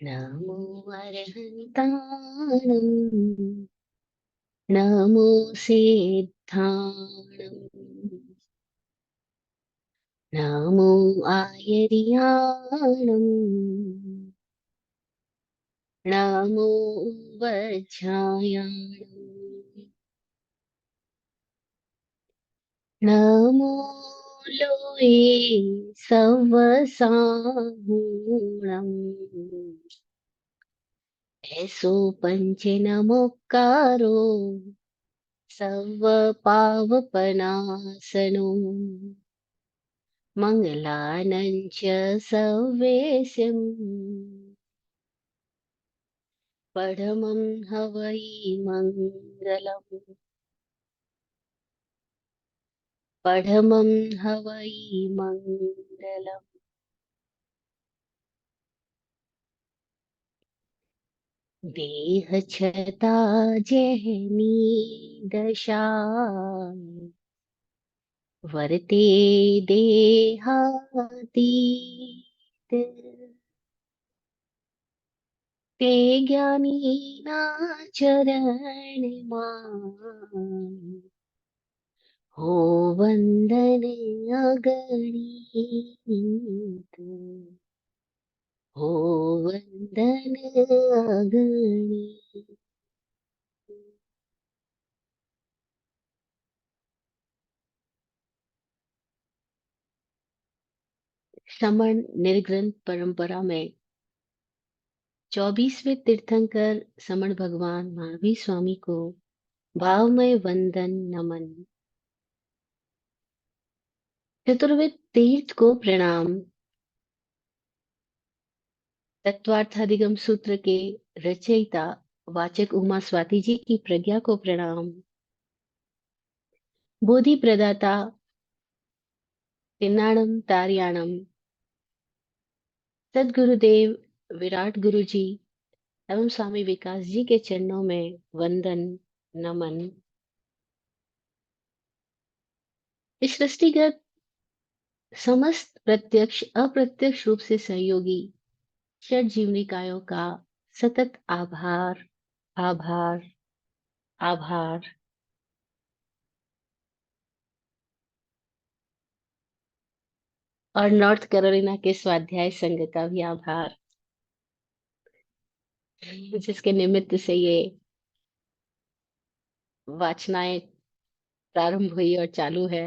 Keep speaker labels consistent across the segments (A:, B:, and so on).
A: नमो अर्हन्ताणं नमो सिद्धाणं नमो आयर्याणं नमो वज्रायाणं नमो लोये सवसाहूणम् ऐसो पंच नमोकारो सव पावपनासनो मङ्गलानं च सवेशम् परमं हवै मङ्गलम् परमं हवै मङ्गलम्। देह छता जहनी दशा वर्ते देहातीत ते ज्ञानी चरण हो वंदन अगणित हो वंदन अगणित। श्रमण निर्ग्रंथ परंपरा में 24वें तीर्थंकर समण भगवान महावीर स्वामी को भावमय वंदन नमन। चतुर्वेद तीर्थ को प्रणाम। तत्वार्थाधिगम सूत्र के रचयिता वाचक उमा स्वाति जी की प्रज्ञा को प्रणाम। बोधि प्रदाता तिन्नाणम तारियाणम सदगुरुदेव विराट गुरु जी एवं स्वामी विकास जी के चरणों में वंदन नमन। इस सृष्टिगत समस्त प्रत्यक्ष अप्रत्यक्ष रूप से सहयोगी षट जीवनिकायों का सतत आभार आभार आभार। और नॉर्थ कैरोलिना के स्वाध्याय संघ का भी आभार, जिसके निमित्त से ये वाचनाएं प्रारंभ हुई और चालू है।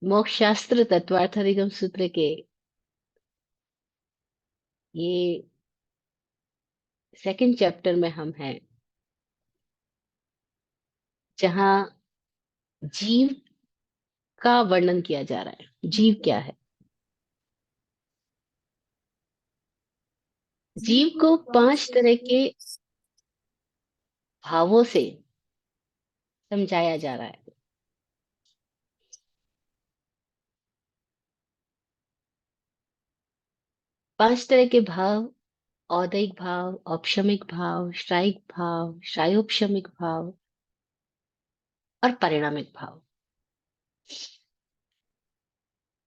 A: मोक्ष शास्त्र तत्वार्थाधिगम सूत्र के ये सेकंड चैप्टर में हम हैं, जहां जीव का वर्णन किया जा रहा है। जीव क्या है? जीव को 5 तरह के भावों से समझाया जा रहा है। 5 तरह के भाव: औदैक भाव, औपशमिक भाव, श्राइक भाव, श्रायोपशमिक भाव और परिणामिक भाव।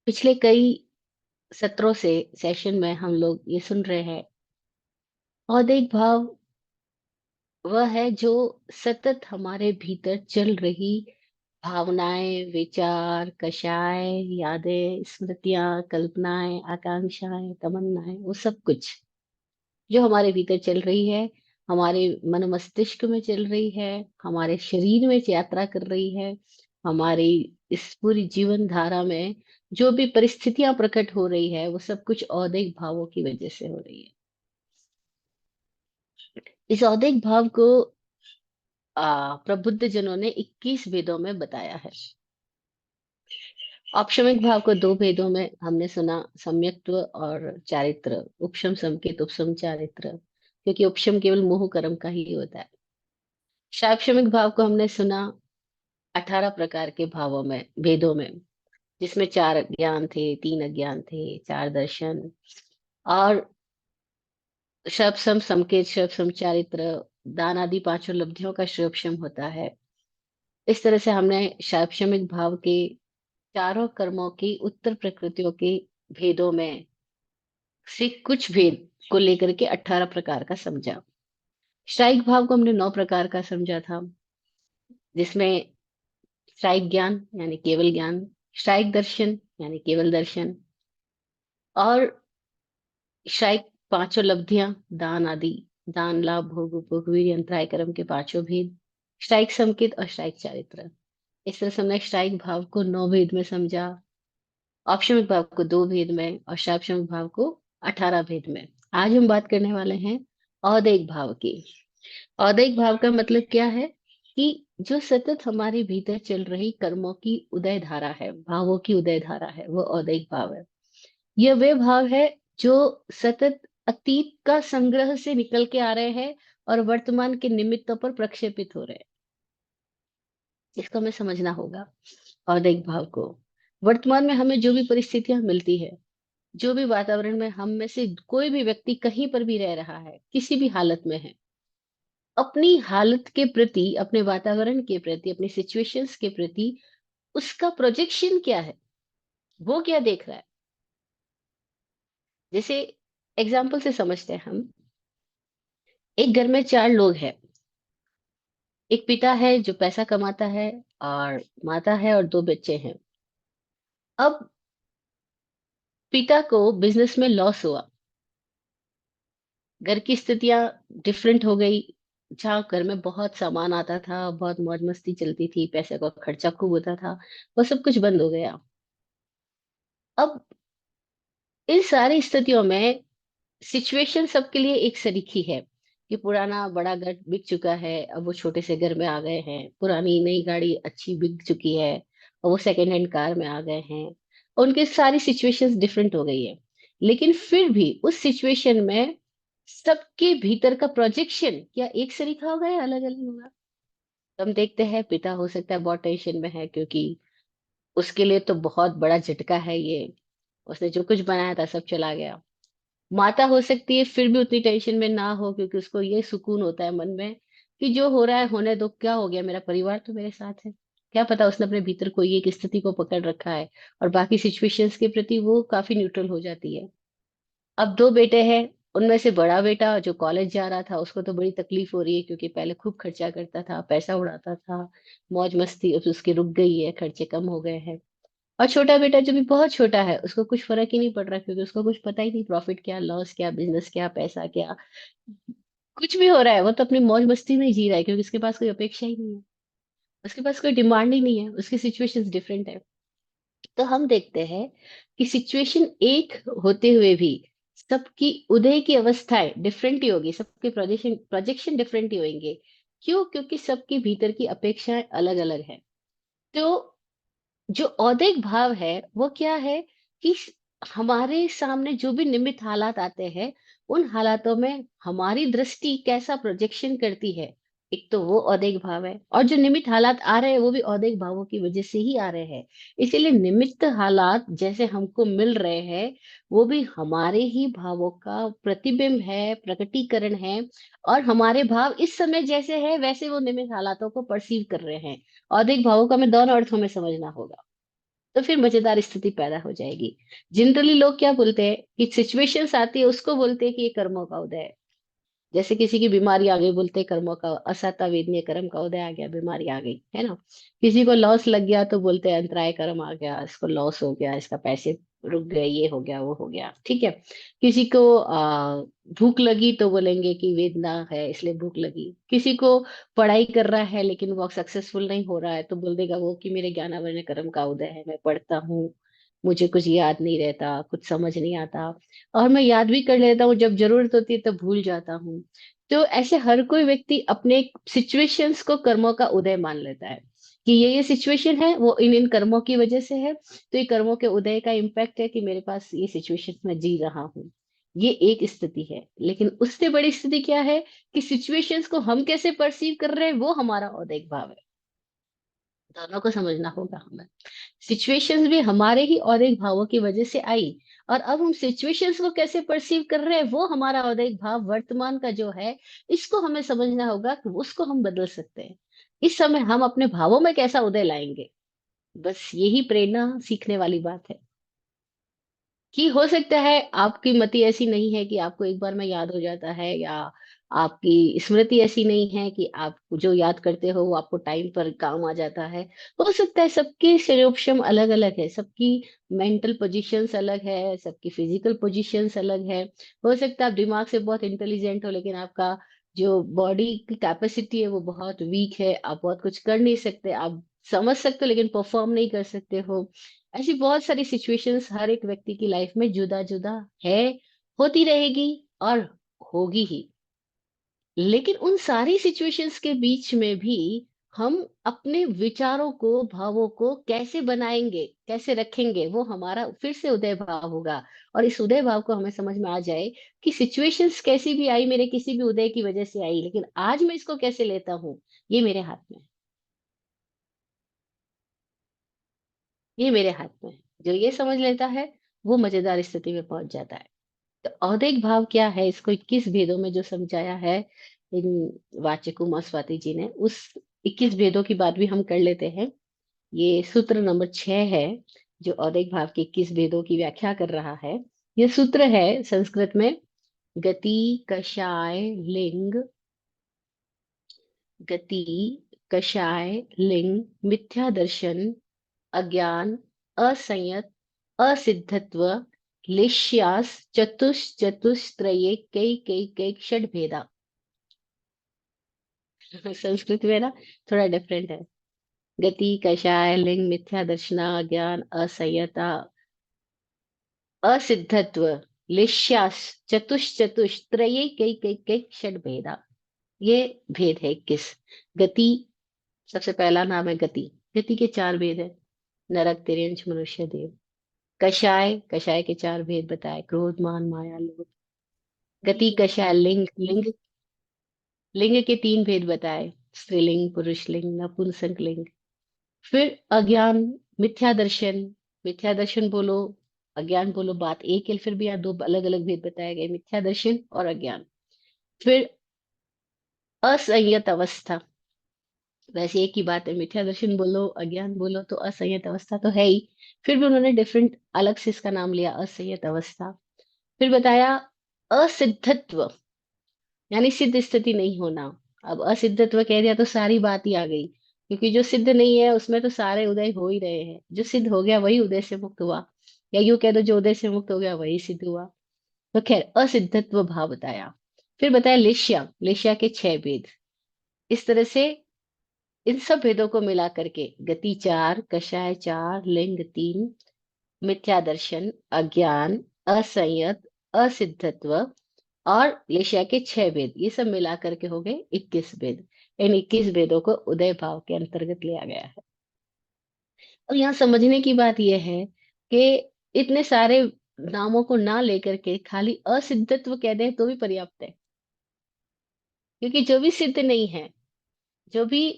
A: पिछले कई सत्रों से सेशन में हम लोग ये सुन रहे हैं, औदैक भाव वह है जो सतत हमारे भीतर चल रही भावनाएं, विचार, कषाय, यादें, स्मृतियां, कल्पनाएं, आकांक्षाएं, तमन्नाएं, वो सब कुछ जो हमारे भीतर चल रही है, हमारे मन मस्तिष्क में चल रही है, हमारे शरीर में यात्रा कर रही है, हमारी इस पूरी जीवन धारा में जो भी परिस्थितियां प्रकट हो रही है, वो सब कुछ औदिक भावों की वजह से हो रही है। इस औदिक भाव को प्रबुद्ध जनों ने 21 भेदों में बताया है। औपशमिक भाव को 2 भेदों में हमने सुना, सम्यक्त्व और चारित्र, उपशम संकेत उपशम चारित्र, क्योंकि उपशम केवल मोह कर्म का ही होता है। शैक्षणिक भाव को हमने सुना 18 प्रकार के भावों में, भेदों में, जिसमें 4 ज्ञान थे, 3 अज्ञान थे, 4 दर्शन और शब सम संकेत, शब सम चारित्र, दान आदि 5 उपलब्धियों का शोभशम होता है। इस तरह से हमने शैक्षणिक भाव के चारों कर्मों की उत्तर प्रकृतियों के भेदों में से कुछ भेद को लेकर के 18 प्रकार का समझा। शाइक भाव को हमने 9 प्रकार का समझा था, जिसमें शाइक ज्ञान यानी केवल ज्ञान, शाइक दर्शन यानी केवल दर्शन, और शाइक पांचों लब्धियां, दान आदि, दान, लाभ, भोग, उपभोग, वीर्य, अंतराय, कर्म के पांचों भेद, शाइक संकेत और शाइक चारित्र। इस तरह से हमने शाइक भाव को 9 भेद में समझा, औपशमिक भाव को 2 भेद में और सापेक्षिक भाव को 18 भेद में। आज हम बात करने वाले हैं औदैहिक भाव की। औदैहिक भाव का मतलब क्या है कि जो सतत हमारे भीतर चल रही कर्मों की उदय धारा है, भावों की उदय धारा है, वो औदैहिक भाव है। यह वे भाव है जो सतत अतीत का संग्रह से निकल के आ रहे हैं और वर्तमान के निमित्तों पर प्रक्षेपित हो रहे हैं। इसको हमें समझना होगा। औदैहिक भाव को वर्तमान में हमें जो भी परिस्थितियां मिलती है, जो भी वातावरण में हम में से कोई भी व्यक्ति कहीं पर भी रह रहा है, किसी भी हालत में है, अपनी हालत के प्रति, अपने वातावरण के प्रति, अपनी सिचुएशंस के प्रति उसका प्रोजेक्शन क्या है, वो क्या देख रहा है। जैसे एग्जाम्पल से समझते हैं हम। एक घर में 4 लोग हैं। एक पिता है जो पैसा कमाता है, और माता है, और 2 बच्चे हैं। अब पिता को बिजनेस में लॉस हुआ, घर की स्थितियां डिफरेंट हो गई। जहाँ घर में बहुत सामान आता था, बहुत मौज मस्ती चलती थी, पैसे का खर्चा खूब होता था, वो सब कुछ बंद हो गया। अब इन सारी स्थितियों में सिचुएशन सबके लिए एक सरीखी है कि पुराना बड़ा घर बिक चुका है, अब वो छोटे से घर में आ गए हैं। पुरानी नई गाड़ी अच्छी बिक चुकी है और वो सेकेंड हैंड कार में आ गए हैं। उनकी सारी सिचुएशंस डिफरेंट हो गई है, लेकिन फिर भी उस सिचुएशन में सबके भीतर का प्रोजेक्शन क्या एक सरीखा होगा या अलग अलग होगा। तो हम देखते हैं, पिता हो सकता है बहुत टेंशन में है, क्योंकि उसके लिए तो बहुत बड़ा झटका है ये। उसने जो कुछ बनाया था सब चला गया। माता हो सकती है फिर भी उतनी टेंशन में ना हो, क्योंकि उसको ये सुकून होता है मन में कि जो हो रहा है होने दो, क्या हो गया, मेरा परिवार तो मेरे साथ है। क्या पता उसने अपने भीतर कोई एक स्थिति को पकड़ रखा है, और बाकी सिचुएशंस के प्रति वो काफी न्यूट्रल हो जाती है। अब 2 बेटे हैं। उनमें से बड़ा बेटा जो कॉलेज जा रहा था, उसको तो बड़ी तकलीफ हो रही है, क्योंकि पहले खूब खर्चा करता था, पैसा उड़ाता था, मौज मस्ती अब उसकी रुक गई है, खर्चे कम हो गए हैं। और छोटा बेटा जो भी बहुत छोटा है, उसको कुछ फर्क ही नहीं पड़ रहा, क्योंकि उसको कुछ पता ही नहीं, प्रॉफिट क्या, लॉस क्या, बिजनेस क्या, पैसा क्या, कुछ भी हो रहा है। वो तो अपनी मौज मस्ती में ही जी रहा है, क्योंकि उसके पास कोई अपेक्षा ही नहीं है, उसके पास कोई डिमांड ही नहीं है, उसकी सिचुएशंस डिफरेंट है। तो हम देखते हैं कि सिचुएशन एक होते हुए भी सबकी उदय की अवस्थाएं डिफरेंट ही होगी, सबके प्रोजेक्शन प्रोजेक्शन डिफरेंट ही होंगे। क्यों? क्योंकि सबके भीतर की अपेक्षाएं अलग अलग है। तो जो औदिक भाव है वो क्या है कि हमारे सामने जो भी निमित्त हालात आते हैं, उन हालातों में हमारी दृष्टि कैसा प्रोजेक्शन करती है, एक तो वो औदिक भाव है। और जो निमित्त हालात आ रहे हैं वो भी औदिक भावों की वजह से ही आ रहे हैं। इसीलिए निमित्त हालात जैसे हमको मिल रहे हैं, वो भी हमारे ही भावों का प्रतिबिंब है, प्रकटीकरण है। और हमारे भाव इस समय जैसे है वैसे वो निमित्त हालातों को परसीव कर रहे हैं। औदिक भावों का हमें दोनों अर्थों में समझना होगा, तो फिर मजेदार स्थिति पैदा हो जाएगी। जनरली लोग क्या बोलते हैं कि सिचुएशंस आती है, उसको बोलते हैं कि ये कर्मों का उदय है। जैसे किसी की बीमारी आ गई, बोलते हैं कर्मों का, असाता वेदनीय कर्म का उदय आ गया, बीमारी आ गई, है ना। किसी को लॉस लग गया तो बोलते हैं अंतराय कर्म आ गया, इसको लॉस हो गया, इसका पैसे रुक गए, ये हो गया, वो हो गया, ठीक है। किसी को भूख लगी तो बोलेंगे कि वेदना है इसलिए भूख लगी। किसी को पढ़ाई कर रहा है लेकिन वो सक्सेसफुल नहीं हो रहा है, तो बोल देगा वो कि मेरे ज्ञानावरण कर्म का उदय है, मैं पढ़ता हूँ, मुझे कुछ याद नहीं रहता, कुछ समझ नहीं आता, और मैं याद भी कर लेता हूँ, जब जरूरत होती है तब भूल जाता हूँ। तो ऐसे हर कोई व्यक्ति अपने सिचुएशंस को कर्मों का उदय मान लेता है कि ये सिचुएशन है, वो इन इन कर्मों की वजह से है, तो ये कर्मों के उदय का इम्पैक्ट है कि मेरे पास ये सिचुएशन में जी रहा हूँ। ये एक स्थिति है, लेकिन उससे बड़ी स्थिति क्या है कि सिचुएशंस को हम कैसे परसीव कर रहे हैं, वो हमारा औदैहिक भाव है। दोनों को समझना होगा हमें। सिचुएशंस भी हमारे ही औदैहिक भावों की वजह से आई, और अब हम सिचुएशंस को कैसे परसीव कर रहे हैं, वो हमारा औदैहिक भाव वर्तमान का जो है, इसको हमें समझना होगा कि उसको हम बदल सकते हैं। इस समय हम अपने भावों में कैसा उदय लाएंगे, बस यही प्रेरणा सीखने वाली बात है कि हो सकता है आपकी मति ऐसी नहीं है कि आपको एक बार में याद हो जाता है, या आपकी स्मृति ऐसी नहीं है कि आप जो याद करते हो वो आपको टाइम पर काम आ जाता है। हो सकता है सबके शरीरोपशम अलग अलग है, सबकी मेंटल पोजीशंस अलग है, सबकी फिजिकल पोजीशंस अलग है। हो सकता है आप दिमाग से बहुत इंटेलिजेंट हो, लेकिन आपका जो बॉडी की कैपेसिटी है वो बहुत वीक है, आप बहुत कुछ कर नहीं सकते, आप समझ सकते हो लेकिन परफॉर्म नहीं कर सकते हो। ऐसी बहुत सारी सिचुएशंस हर एक व्यक्ति की लाइफ में जुदा जुदा है, होती रहेगी और होगी ही। लेकिन उन सारी सिचुएशंस के बीच में भी हम अपने विचारों को, भावों को कैसे बनाएंगे, कैसे रखेंगे, वो हमारा फिर से उदय भाव होगा। और इस उदय भाव को हमें समझ में आ जाए कि सिचुएशंस कैसी भी आई, मेरे किसी भी उदय की वजह से आई, लेकिन आज मैं इसको कैसे लेता हूँ, ये मेरे हाथ में है। ये मेरे हाथ में है। जो ये समझ लेता है वो मजेदार स्थिति में पहुंच जाता है। तो औदिक भाव क्या है, इसको 21 भेदों में जो समझाया है इन वाचिक उमा स्वाति जी ने, उस 21 भेदों की बात भी हम कर लेते हैं। ये सूत्र नंबर 6 है, जो औदिक भाव के 21 भेदों की व्याख्या कर रहा है। ये सूत्र है संस्कृत में: गति, कषाय, लिंग, गति, कषाय, लिंग, मिथ्या दर्शन, अज्ञान, असंयत, असिद्धत्व, लिश्यास, चतुष्चतुस्त्रये कई कई कई षड भेदा। संस्कृत में ना थोड़ा डिफरेंट है। गति, कषाय, लिंग, मिथ्या दर्शना, अज्ञान, असंयता, असिद्धत्व, लिश्यास, चतुष्चतुस्त्रये कई कई कई षड भेदा। ये भेद है 21। गति, सबसे पहला नाम है गति। गति के 4 भेद है: नरक, तिर्यंच, मनुष्य, देव। कषाय, कषाय के 4 भेद बताए: क्रोध, मान, माया, लोभ। गति कषाय, लिंग, लिंग के 3 भेद बताए: स्त्रीलिंग, पुरुषलिंग, नपुंसक लिंग। फिर अज्ञान, मिथ्या दर्शन। मिथ्या दर्शन बोलो, अज्ञान बोलो, बात एक है, फिर भी यहाँ 2 अलग अलग भेद बताए गए: मिथ्या दर्शन और अज्ञान। फिर असंयत अवस्था, वैसे एक ही बात है, मिथ्या दर्शन बोलो, अज्ञान बोलो, तो असंयत अवस्था तो है ही। फिर भी उन्होंने डिफरेंट अलग से इसका नाम लिया, असंयत अवस्था। फिर बताया असिद्धत्व, यानी सिद्ध स्थिति नहीं होना। अब असिद्धत्व कह दिया तो सारी बात ही आ गई, क्योंकि जो सिद्ध नहीं है उसमें तो सारे उदय हो ही रहे हैं। जो सिद्ध हो गया वही उदय से मुक्त हुआ, या यूं कह दो जो उदय से मुक्त हो गया वही सिद्ध हुआ। तो खैर, असिद्धत्व भाव बताया। फिर बताया लिश्या, लिश्या के 6 भेद। इस तरह से इन सब भेदों को मिला करके गति 4, कषाय 4, लिंग 3, मिथ्या दर्शन, अज्ञान, असंयत, असिद्धत्व और लेशिया के 6 भेद, ये सब मिला करके हो गए 21 भेद। इन 21 भेदों को उदय भाव के अंतर्गत लिया गया है। और यहाँ समझने की बात यह है कि इतने सारे नामों को ना लेकर के खाली असिद्धत्व कह दें तो भी पर्याप्त है। क्योंकि जो भी सिद्ध नहीं है, जो भी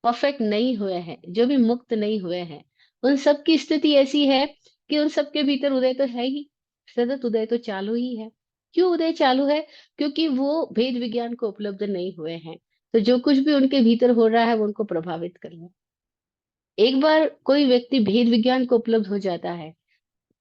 A: परफेक्ट नहीं हुए हैं, जो भी मुक्त नहीं हुए हैं, उन सब की स्थिति ऐसी है कि उन सब के भीतर उदय तो है ही, सतत उदय तो चालू ही है। क्यों उदय चालू है? क्योंकि वो भेद विज्ञान को उपलब्ध नहीं हुए हैं। तो जो कुछ भी उनके भीतर हो रहा है वो उनको प्रभावित कर रहा है। एक बार कोई व्यक्ति भेद विज्ञान को उपलब्ध हो जाता है,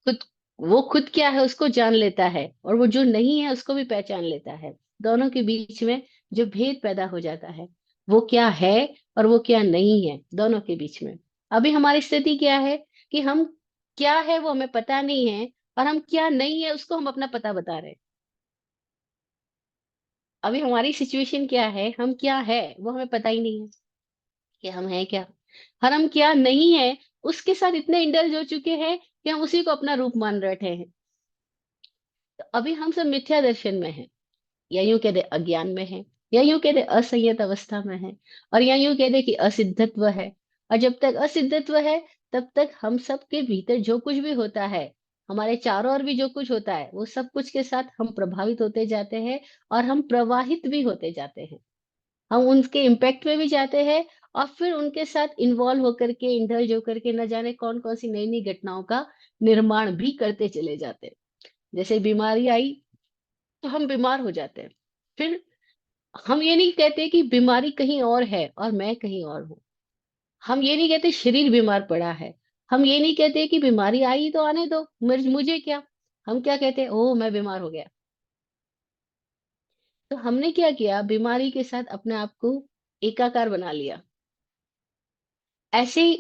A: खुद, वो खुद क्या है उसको जान लेता है, और वो जो नहीं है उसको भी पहचान लेता है। दोनों के बीच में जो भेद पैदा हो जाता है, वो क्या है और वो क्या नहीं है, दोनों के बीच में। अभी हमारी स्थिति क्या है कि हम क्या है वो हमें पता नहीं है, और हम क्या नहीं है उसको हम अपना पता बता रहे हैं। अभी हमारी सिचुएशन क्या है, हम क्या है वो हमें पता ही नहीं है कि हम हैं क्या। और हम क्या नहीं है उसके साथ इतने इंडल्ज हो चुके हैं कि हम उसी को अपना रूप मान बैठे हैं। तो अभी हम सब मिथ्या दर्शन में हैं, या यूं कह दे अज्ञान में है, या यूं कह दे असंयत अवस्था में है, और या यूं कह दे कि असिद्धत्व है। और जब तक असिद्धत्व है तब तक हम सब के भीतर जो कुछ भी होता है, हमारे चारों ओर भी जो कुछ होता है, वो सब कुछ के साथ हम प्रभावित होते जाते हैं, और हम प्रवाहित भी होते जाते हैं। हम उनके इम्पैक्ट में भी जाते हैं, और फिर उनके साथ इन्वॉल्व होकर के, इंडल्ज होकर के, न जाने कौन कौन सी नई नई घटनाओं का निर्माण भी करते चले जाते हैं। जैसे बीमारी आई तो हम बीमार हो जाते हैं। फिर हम ये नहीं कहते कि बीमारी कहीं और है और मैं कहीं और हूँ। हम ये नहीं कहते शरीर बीमार पड़ा है, हम ये नहीं कहते कि बीमारी आई तो आने दो, मुझे क्या। हम क्या कहते हैं, ओ मैं बीमार हो गया। तो हमने क्या किया, बीमारी के साथ अपने आप को एकाकार बना लिया। ऐसे ही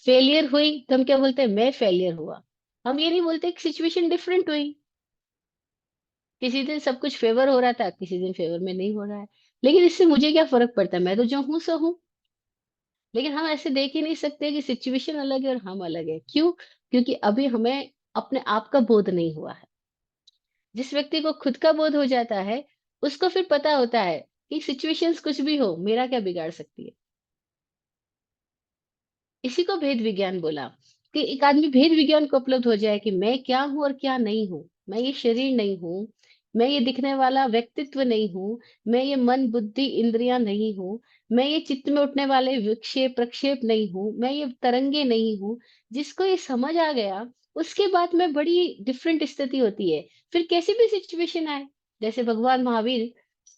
A: फेलियर हुई तो हम क्या बोलते हैं, मैं फेलियर हुआ। हम ये नहीं बोलते कि सिचुएशन डिफरेंट हुई, किसी दिन सब कुछ फेवर हो रहा था, किसी दिन फेवर में नहीं हो रहा है, लेकिन इससे मुझे क्या फर्क पड़ता है, मैं तो जो हूं सो हूं। लेकिन हम ऐसे देख ही नहीं सकते कि सिचुएशन अलग है और हम अलग है। क्यों? क्योंकि अभी हमें अपने आप का बोध नहीं हुआ है। जिस व्यक्ति को खुद का बोध हो जाता है, उसको फिर पता होता है कि सिचुएशंस कुछ भी हो, मेरा क्या बिगाड़ सकती है। इसी को भेद विज्ञान बोला, कि एक आदमी भेद विज्ञान को उपलब्ध हो जाए कि मैं क्या हूं और क्या नहीं हूं। मैं ये शरीर नहीं हूं, मैं ये दिखने वाला व्यक्तित्व नहीं हूं, मैं ये मन बुद्धि इंद्रियां नहीं हूं, मैं ये चित्त में उठने वाले विक्षेप प्रक्षेप नहीं हूं, मैं ये तरंगे नहीं हूं। जिसको ये समझ आ गया, उसके बाद में बड़ी डिफरेंट स्थिति होती है। फिर कैसी भी सिचुएशन आए, जैसे भगवान महावीर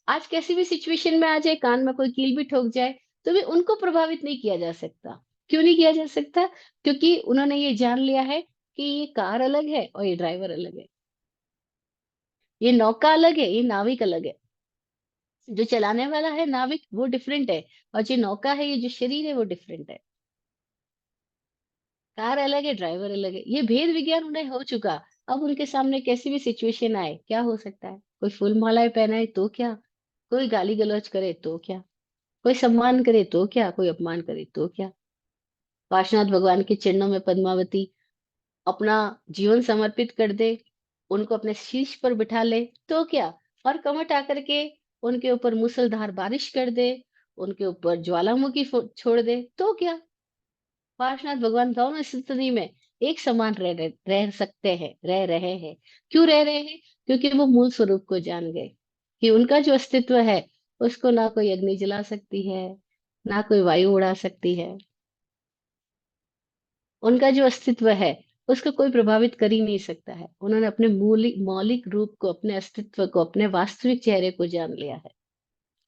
A: आज कैसी भी सिचुएशन में आ जाए, कान में कोई कील भी ठोक जाए, तो भी उनको प्रभावित नहीं किया जा सकता। क्यों नहीं किया जा सकता? क्योंकि उन्होंने ये जान लिया है कि ये कार अलग है और ये ड्राइवर अलग है, ये नौका अलग है, ये नाविक अलग है। जो चलाने वाला है नाविक वो डिफरेंट है, और जो नौका है, ये जो शरीर है, वो डिफरेंट है। कार अलग है, ड्राइवर अलग है, ये भेद विज्ञान उन्हें हो चुका। अब उनके सामने कैसी भी सिचुएशन आए, क्या हो सकता है, कोई फूल मालाएं पहनाए तो क्या, कोई गाली गलौज करे तो क्या, कोई सम्मान करे तो क्या, कोई अपमान करे तो क्या। काशनाथ भगवान के चरणों में पद्मावती अपना जीवन समर्पित कर दे, उनको अपने शीश पर बिठा ले तो क्या, और कमट आकर के उनके ऊपर मूसलधार बारिश कर दे, उनके ऊपर ज्वालामुखी छोड़ दे तो क्या। पार्श्वनाथ भगवान दोनों स्थिति में एक समान रह सकते हैं, रह रहे हैं। क्यों रह रहे हैं? क्योंकि वो मूल स्वरूप को जान गए कि उनका जो अस्तित्व है, उसको ना कोई अग्नि जला सकती है, ना कोई वायु उड़ा सकती है। उनका जो अस्तित्व है, उसको कोई प्रभावित कर ही नहीं सकता है। उन्होंने अपने मौलिक मौलिक रूप को, अपने अस्तित्व को, अपने वास्तविक चेहरे को जान लिया है।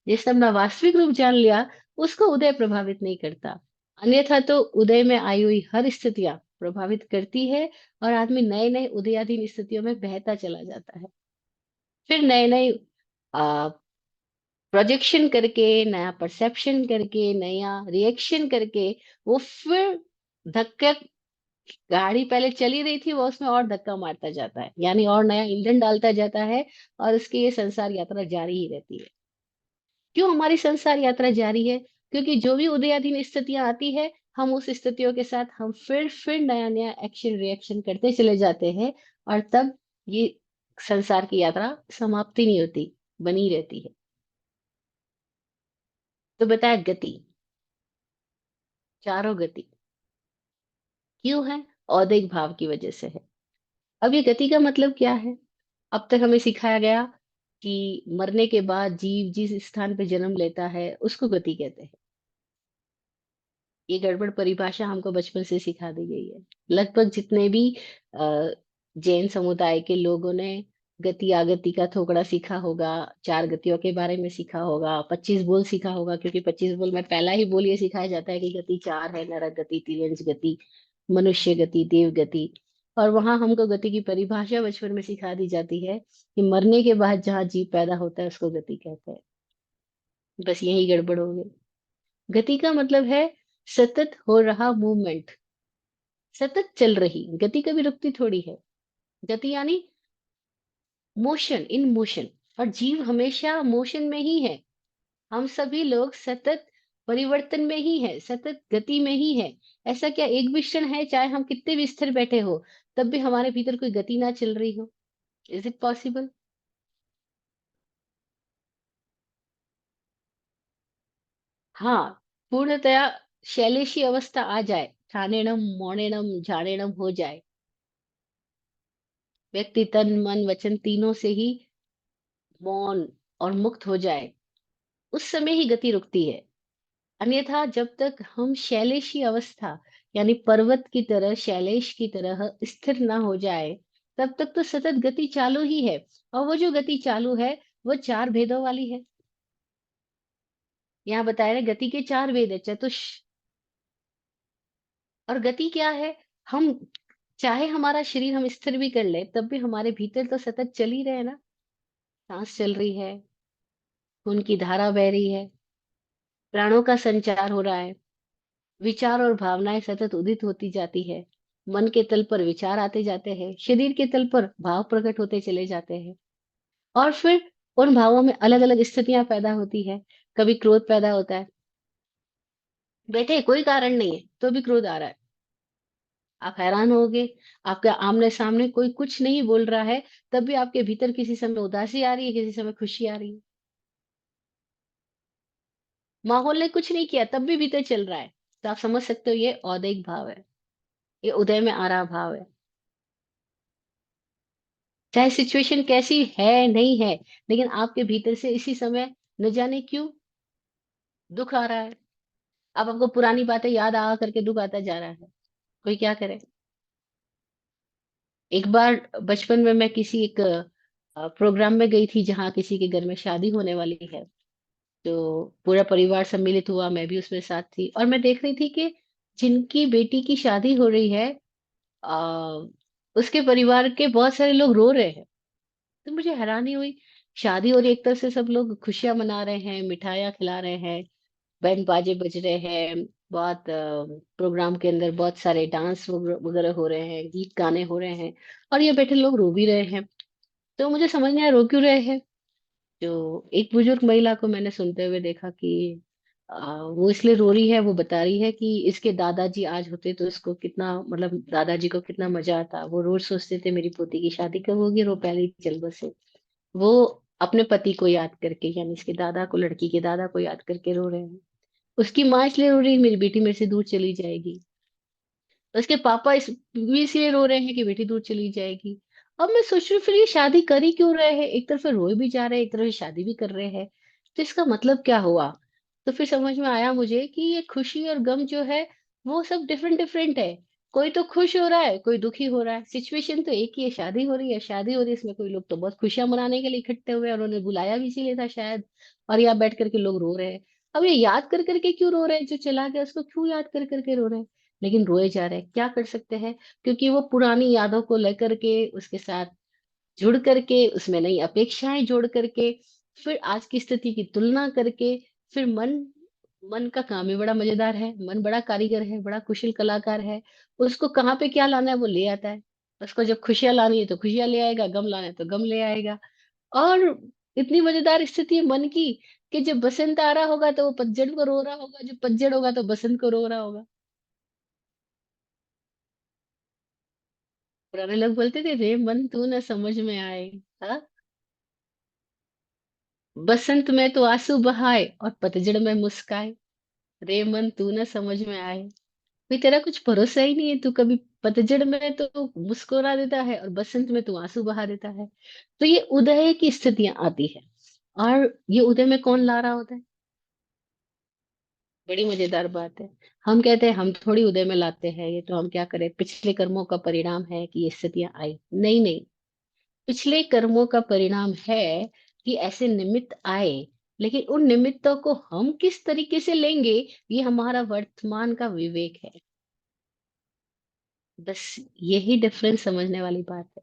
A: जिसने अपना वास्तविक रूप जान लिया, उसको उदय प्रभावित नहीं करता। अन्यथा तो उदय में आई हुई हर स्थितियां प्रभावित करती है, और आदमी नए नए उदयाधीन स्थितियों में बहता चला जाता है। फिर नए नए प्रोजेक्शन करके, नया परसेप्शन करके, नया रिएक्शन करके, वो फिर धक्का, गाड़ी पहले चली रही थी वो उसमें और धक्का मारता जाता है, यानी और नया ईंधन डालता जाता है, और उसकी ये संसार यात्रा जारी ही रहती है। क्यों हमारी संसार यात्रा जारी है? क्योंकि जो भी उदयाधीन स्थितियां आती है, हम उस स्थितियों के साथ हम फिर नया नया एक्शन रिएक्शन करते चले जाते हैं, और तब ये संसार की यात्रा समाप्ति नहीं होती, बनी रहती है। तो बताया गति, चारों गति क्यों है? औदिक भाव की वजह से है। अब ये गति का मतलब क्या है? अब तक हमें सिखाया गया कि मरने के बाद जीव जिस स्थान पे जन्म लेता है, उसको गति कहते हैं। ये गड़बड़ परिभाषा हमको बचपन से सिखा दी गई है। लगभग जितने भी अ, जैन समुदाय के लोगों ने गति आगति का थोकड़ा सीखा होगा, चार गतियों के बारे में सीखा होगा, 25 बोल सीखा होगा, क्योंकि 25 बोल में पहला ही बोल ये सिखाया जाता है कि गति चार है, नरक गति, तिर्यंच गति, मनुष्य गति, देव गति। और वहां हमको गति की परिभाषा बचपन में सिखा दी जाती है कि मरने के बाद जहाँ जीव पैदा होता है, उसको गति कहते हैं। बस यही गड़बड़ हो गई। गति का मतलब है सतत हो रहा मूवमेंट, सतत चल रही। गति कभी रुकती थोड़ी है। गति यानी मोशन, इन मोशन। और जीव हमेशा मोशन में ही है। हम सभी लोग सतत परिवर्तन में ही है, सतत गति में ही है। ऐसा क्या एक भी क्षण है, चाहे हम कितने भी स्थिर बैठे हो, तब भी हमारे भीतर कोई गति ना चल रही हो? Is it possible? हाँ, पूर्णतया शैलेशी अवस्था आ जाए, ठानेणम मौनेणम झाड़ेणम हो जाए, व्यक्ति तन मन वचन तीनों से ही मौन और मुक्त हो जाए, उस समय ही गति रुकती है। अन्यथा जब तक हम शैलेशी अवस्था, यानी पर्वत की तरह, शैलेश की तरह स्थिर ना हो जाए, तब तक तो सतत गति चालू ही है। और वो जो गति चालू है, वो चार भेदों वाली है। यहाँ बताया है गति के चार भेद है, चतुष और गति क्या है? हम चाहे हमारा शरीर हम स्थिर भी कर ले, तब भी हमारे भीतर तो सतत चल ही रहे हैं ना। सांस चल रही है, खून की धारा बह रही है, प्राणों का संचार हो रहा है, विचार और भावनाएं सतत उदित होती जाती है। मन के तल पर विचार आते जाते हैं, शरीर के तल पर भाव प्रकट होते चले जाते हैं, और फिर उन भावों में अलग अलग स्थितियां पैदा होती है। कभी क्रोध पैदा होता है, बैठे कोई कारण नहीं है तो भी क्रोध आ रहा है। आप हैरान होगे, आपके आमने सामने कोई कुछ नहीं बोल रहा है, तब भी आपके भीतर किसी समय उदासी आ रही है, किसी समय खुशी आ रही है। माहौल ने कुछ नहीं किया, तब भी भीतर चल रहा है। तो आप समझ सकते हो, ये औदैक भाव है, ये उदय में आ रहा भाव है। चाहे सिचुएशन कैसी है नहीं है, लेकिन आपके भीतर से इसी समय न जाने क्यों दुख आ रहा है। अब आपको पुरानी बातें याद आ करके दुख आता जा रहा है। कोई क्या करे? एक बार बचपन में मैं किसी एक प्रोग्राम में गई थी, जहाँ किसी के घर में शादी होने वाली है। तो पूरा परिवार सम्मिलित हुआ, मैं भी उसमें साथ थी, और मैं देख रही थी कि जिनकी बेटी की शादी हो रही है, आ, उसके परिवार के बहुत सारे लोग रो रहे हैं। तो मुझे हैरानी हुई। शादी हो रही है, एक तरफ से सब लोग खुशियां मना रहे हैं, मिठाइयाँ खिला रहे हैं, बैंड बाजे बज रहे हैं, बहुत प्रोग्राम के अंदर बहुत सारे डांस वगैरह हो रहे हैं, गीत गाने हो रहे हैं, और ये बैठे लोग रो भी रहे हैं। तो मुझे समझ नहीं आया रो क्यों रहे हैं। तो एक बुजुर्ग महिला को मैंने सुनते हुए देखा कि वो इसलिए रो रही है। वो बता रही है कि इसके दादाजी आज होते तो इसको कितना, मतलब दादाजी को कितना मजा आता। वो रोज सोचते थे मेरी पोती की शादी कब होगी, और वो पहले ही चल बसे। वो अपने पति को याद करके, यानी इसके दादा को, लड़की के दादा को याद करके रो रहे हैं। उसकी माँ इसलिए रो रही है, मेरी बेटी मेरे से दूर चली जाएगी। उसके पापा इस भी इसलिए रो रहे हैं कि बेटी दूर चली जाएगी। अब मैं सोच रही हूँ, फिर ये शादी कर ही क्यों रहे हैं? एक तरफ से रोए भी जा रहे हैं, एक तरफ से शादी भी कर रहे हैं। तो इसका मतलब क्या हुआ? तो फिर समझ में आया मुझे कि ये खुशी और गम जो है, वो सब डिफरेंट डिफरेंट है। कोई तो खुश हो रहा है, कोई दुखी हो रहा है। सिचुएशन तो एक ही है, शादी हो रही है, शादी हो रही है, इसमें कोई लोग तो बहुत खुशियां मनाने के लिए इकट्ठे हुए हैं, और उन्होंने बुलाया भी इसीलिए था शायद। और यहाँ बैठ करके लोग रो रहे हैं। अब ये याद कर करके क्यों रो रहे हैं? जो चला गया उसको क्यों याद कर करके रो रहे हैं? लेकिन रोए जा रहे हैं, क्या कर सकते हैं? क्योंकि वो पुरानी यादों को लेकर के, उसके साथ जुड़ करके, उसमें नई अपेक्षाएं जोड़ करके, फिर आज की स्थिति की तुलना करके, फिर मन मन का काम ही बड़ा मजेदार है। मन बड़ा कारीगर है, बड़ा कुशल कलाकार है। उसको कहाँ पे क्या लाना है वो ले आता है। उसको जब खुशियां लानी है तो खुशियां ले आएगा, गम लाना है तो गम ले आएगा। और इतनी मजेदार स्थिति है मन की, कि जब बसंत आ रहा होगा तो वो पतझड़ को रो रहा होगा, जब पतझड़ होगा तो बसंत को रो रहा होगा। पुराने लोग बोलते थे, रे मन तू न समझ में आए। हाँ, बसंत में तो आंसू बहाए और पतझड़ में मुस्काए। रे मन तू न समझ में आए। भाई, तेरा कुछ भरोसा ही नहीं है। तू कभी पतझड़ में तो मुस्कुरा देता है, और बसंत में तू आंसू बहा देता है। तो ये उदय की स्थितियां आती है। और ये उदय में कौन ला रहा होता है? बड़ी मजेदार बात है। हम कहते हैं हम थोड़ी उदय में लाते हैं, ये तो हम क्या करें, पिछले कर्मों का परिणाम है कि ये स्थितियां आई। नहीं नहीं, पिछले कर्मों का परिणाम है कि ऐसे निमित्त आए। लेकिन उन निमित्तों को हम किस तरीके से लेंगे, ये हमारा वर्तमान का विवेक है। बस यही डिफरेंस समझने वाली बात है।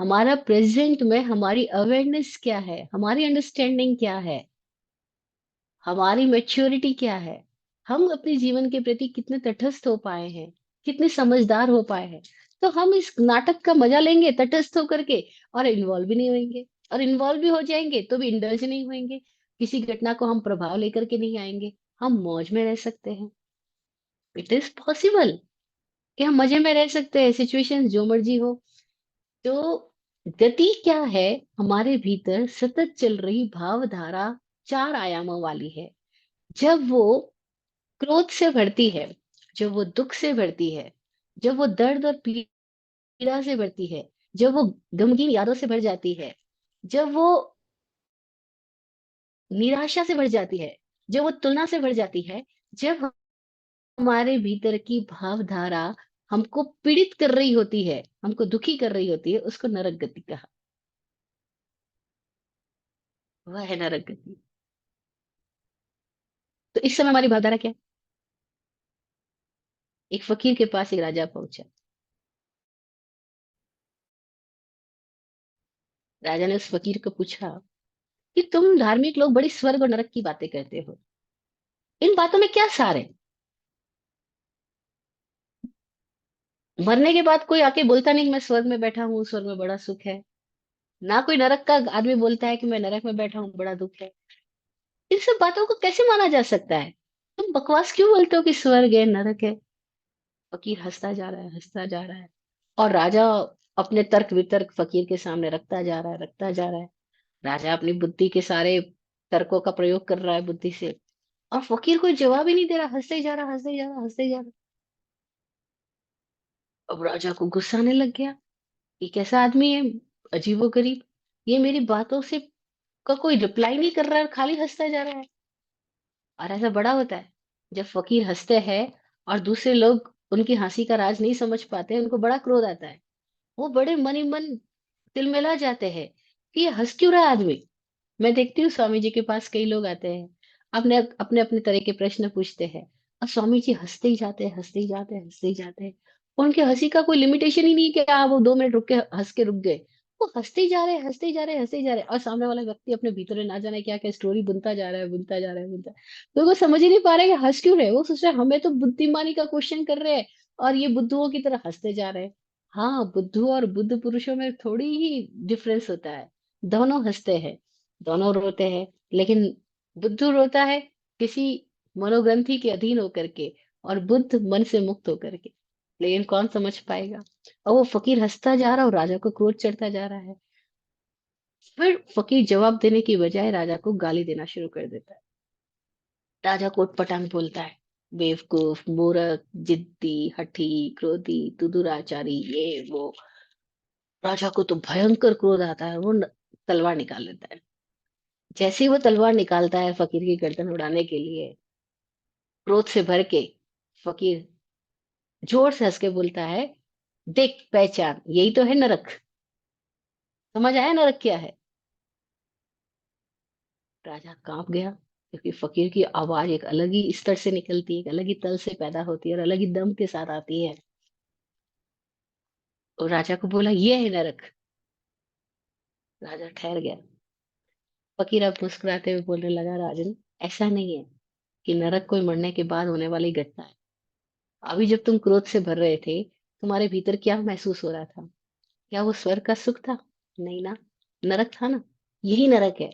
A: हमारा प्रेजेंट में हमारी अवेयरनेस क्या है, हमारी अंडरस्टैंडिंग क्या है, हमारी मैच्योरिटी क्या है, हम अपने जीवन के प्रति कितने तटस्थ हो पाए हैं, कितने समझदार हो पाए हैं। तो हम इस नाटक का मजा लेंगे तटस्थ होकर के, और इन्वॉल्व भी नहीं होंगे। और इन्वॉल्व भी हो जाएंगे तो भी इंडल्ज नहीं होंगे। किसी घटना को हम प्रभाव लेकर के नहीं आएंगे। हम मौज में रह सकते हैं। इट इज पॉसिबल कि हम मजे में रह सकते हैं, सिचुएशन जो मर्जी हो। तो गति क्या है? हमारे भीतर सतत चल रही भावधारा चार आयामों वाली है। जब वो क्रोध से भरती है, जब वो दुख से भरती है, जब वो दर्द और पीड़ा से भरती है, जब वो गमगीन यादों से भर जाती है, जब वो निराशा से भर जाती है, जब वो तुलना से भर जाती है, जब हमारे भीतर की भावधारा हमको पीड़ित कर रही होती है, हमको दुखी कर रही होती है, उसको नरक गति कहा। वह है नरक गति। तो इस समय हमारी भावधारा क्या है? एक फकीर के पास एक राजा पहुंचा। राजा ने उस फकीर को पूछा कि तुम धार्मिक लोग बड़ी स्वर्ग और नरक की बातें करते हो, इन बातों में क्या सार है? मरने के बाद कोई आके बोलता नहीं कि मैं स्वर्ग में बैठा हूँ, स्वर्ग में बड़ा सुख है। ना कोई नरक का आदमी बोलता है कि मैं नरक में बैठा हूँ, बड़ा दुख है। इन सब बातों को कैसे माना जा सकता है? तुम बकवास क्यों बोलते हो कि स्वर्ग है नरक है? फकीर हंसता जा रहा है, हंसता जा रहा है। और राजा अपने तर्क वितर्क फकीर के सामने रखता जा रहा है, रखता जा रहा है। राजा अपनी बुद्धि के सारे तर्कों का प्रयोग कर रहा है बुद्धि से, और फकीर कोई जवाब ही नहीं दे रहा, हंसते ही जा रहा, हंसते ही जा रहा, हंसते ही जा रहा। अब राजा को गुस्सा आने लग गया। ये कैसा आदमी है, अजीबोगरीब। ये मेरी बातों से का कोई रिप्लाई नहीं कर रहा है, खाली हंसता जा रहा है। और ऐसा बड़ा होता है जब फकीर हंसते हैं और दूसरे लोग उनकी हंसी का राज नहीं समझ पाते, उनको बड़ा क्रोध आता है। वो बड़े मन ही मन तिलमिला जाते हैं कि ये हंस क्यों रहा है आदमी। मैं देखती हूँ स्वामी जी के पास कई लोग आते हैं, अपने अपने अपने तरह के प्रश्न पूछते हैं, और स्वामी जी हंसते ही जाते हैं, हंसते ही जाते हैं, हंसते ही जाते हैं। उनके हंसी का कोई लिमिटेशन ही नहीं कि वो 2 मिनट रुक के हंस के रुक गए। वो हंसते ही जा रहे हैं, हंसते ही जा रहे हैं, हंसते ही जा रहे हैं, और सामने वाला व्यक्ति अपने भीतर ना जाने क्या क्या स्टोरी बुनता जा रहा है, बुनता जा रहा है, बुनता। तो वो समझ ही नहीं पा रहे कि हंस क्यों रहे। वो सोच रहे हैं, हमें तो बुद्धिमानी का क्वेश्चन कर रहे हैं और ये बुद्धुओं की तरह हंसते जा रहे हैं। हाँ, बुद्धू और बुद्ध पुरुषों में थोड़ी ही डिफरेंस होता है। दोनों हंसते हैं, दोनों रोते हैं, लेकिन बुद्धू रोता है किसी मनोग्रंथि के अधीन होकर के, और बुद्ध मन से मुक्त होकर के। लेकिन कौन समझ पाएगा? और वो फकीर हंसता जा रहा है और राजा को क्रोध चढ़ता जा रहा है। फिर फकीर जवाब देने की बजाय राजा को गाली देना शुरू कर देता है। राजा कोट पटांग बोलता है, बेवकूफ, मूर्ख, जिद्दी, हठी, क्रोधी, तू दुराचारी, ये वो। राजा को तो भयंकर क्रोध आता है, वो तलवार निकाल लेता है। जैसे ही वो तलवार निकालता है फकीर की गर्दन उड़ाने के लिए, क्रोध से भर के फकीर जोर से हंस के बोलता है, देख पहचान, यही तो है नरक। समझ आया नरक क्या है? राजा कांप गया, क्योंकि फकीर की आवाज एक अलग ही स्तर से निकलती है, एक अलग ही तल से पैदा होती है और अलग ही दम के साथ आती है। और राजा को बोला, ये है नरक। राजा ठहर गया। फकीर अब मुस्कुराते हुए बोलने लगा, राजन, ऐसा नहीं है कि नरक कोई मरने के बाद होने वाली घटना है। अभी जब तुम क्रोध से भर रहे थे, तुम्हारे भीतर क्या महसूस हो रहा था? क्या वो स्वर्ग का सुख था? नहीं ना, नरक था ना। यही नरक है।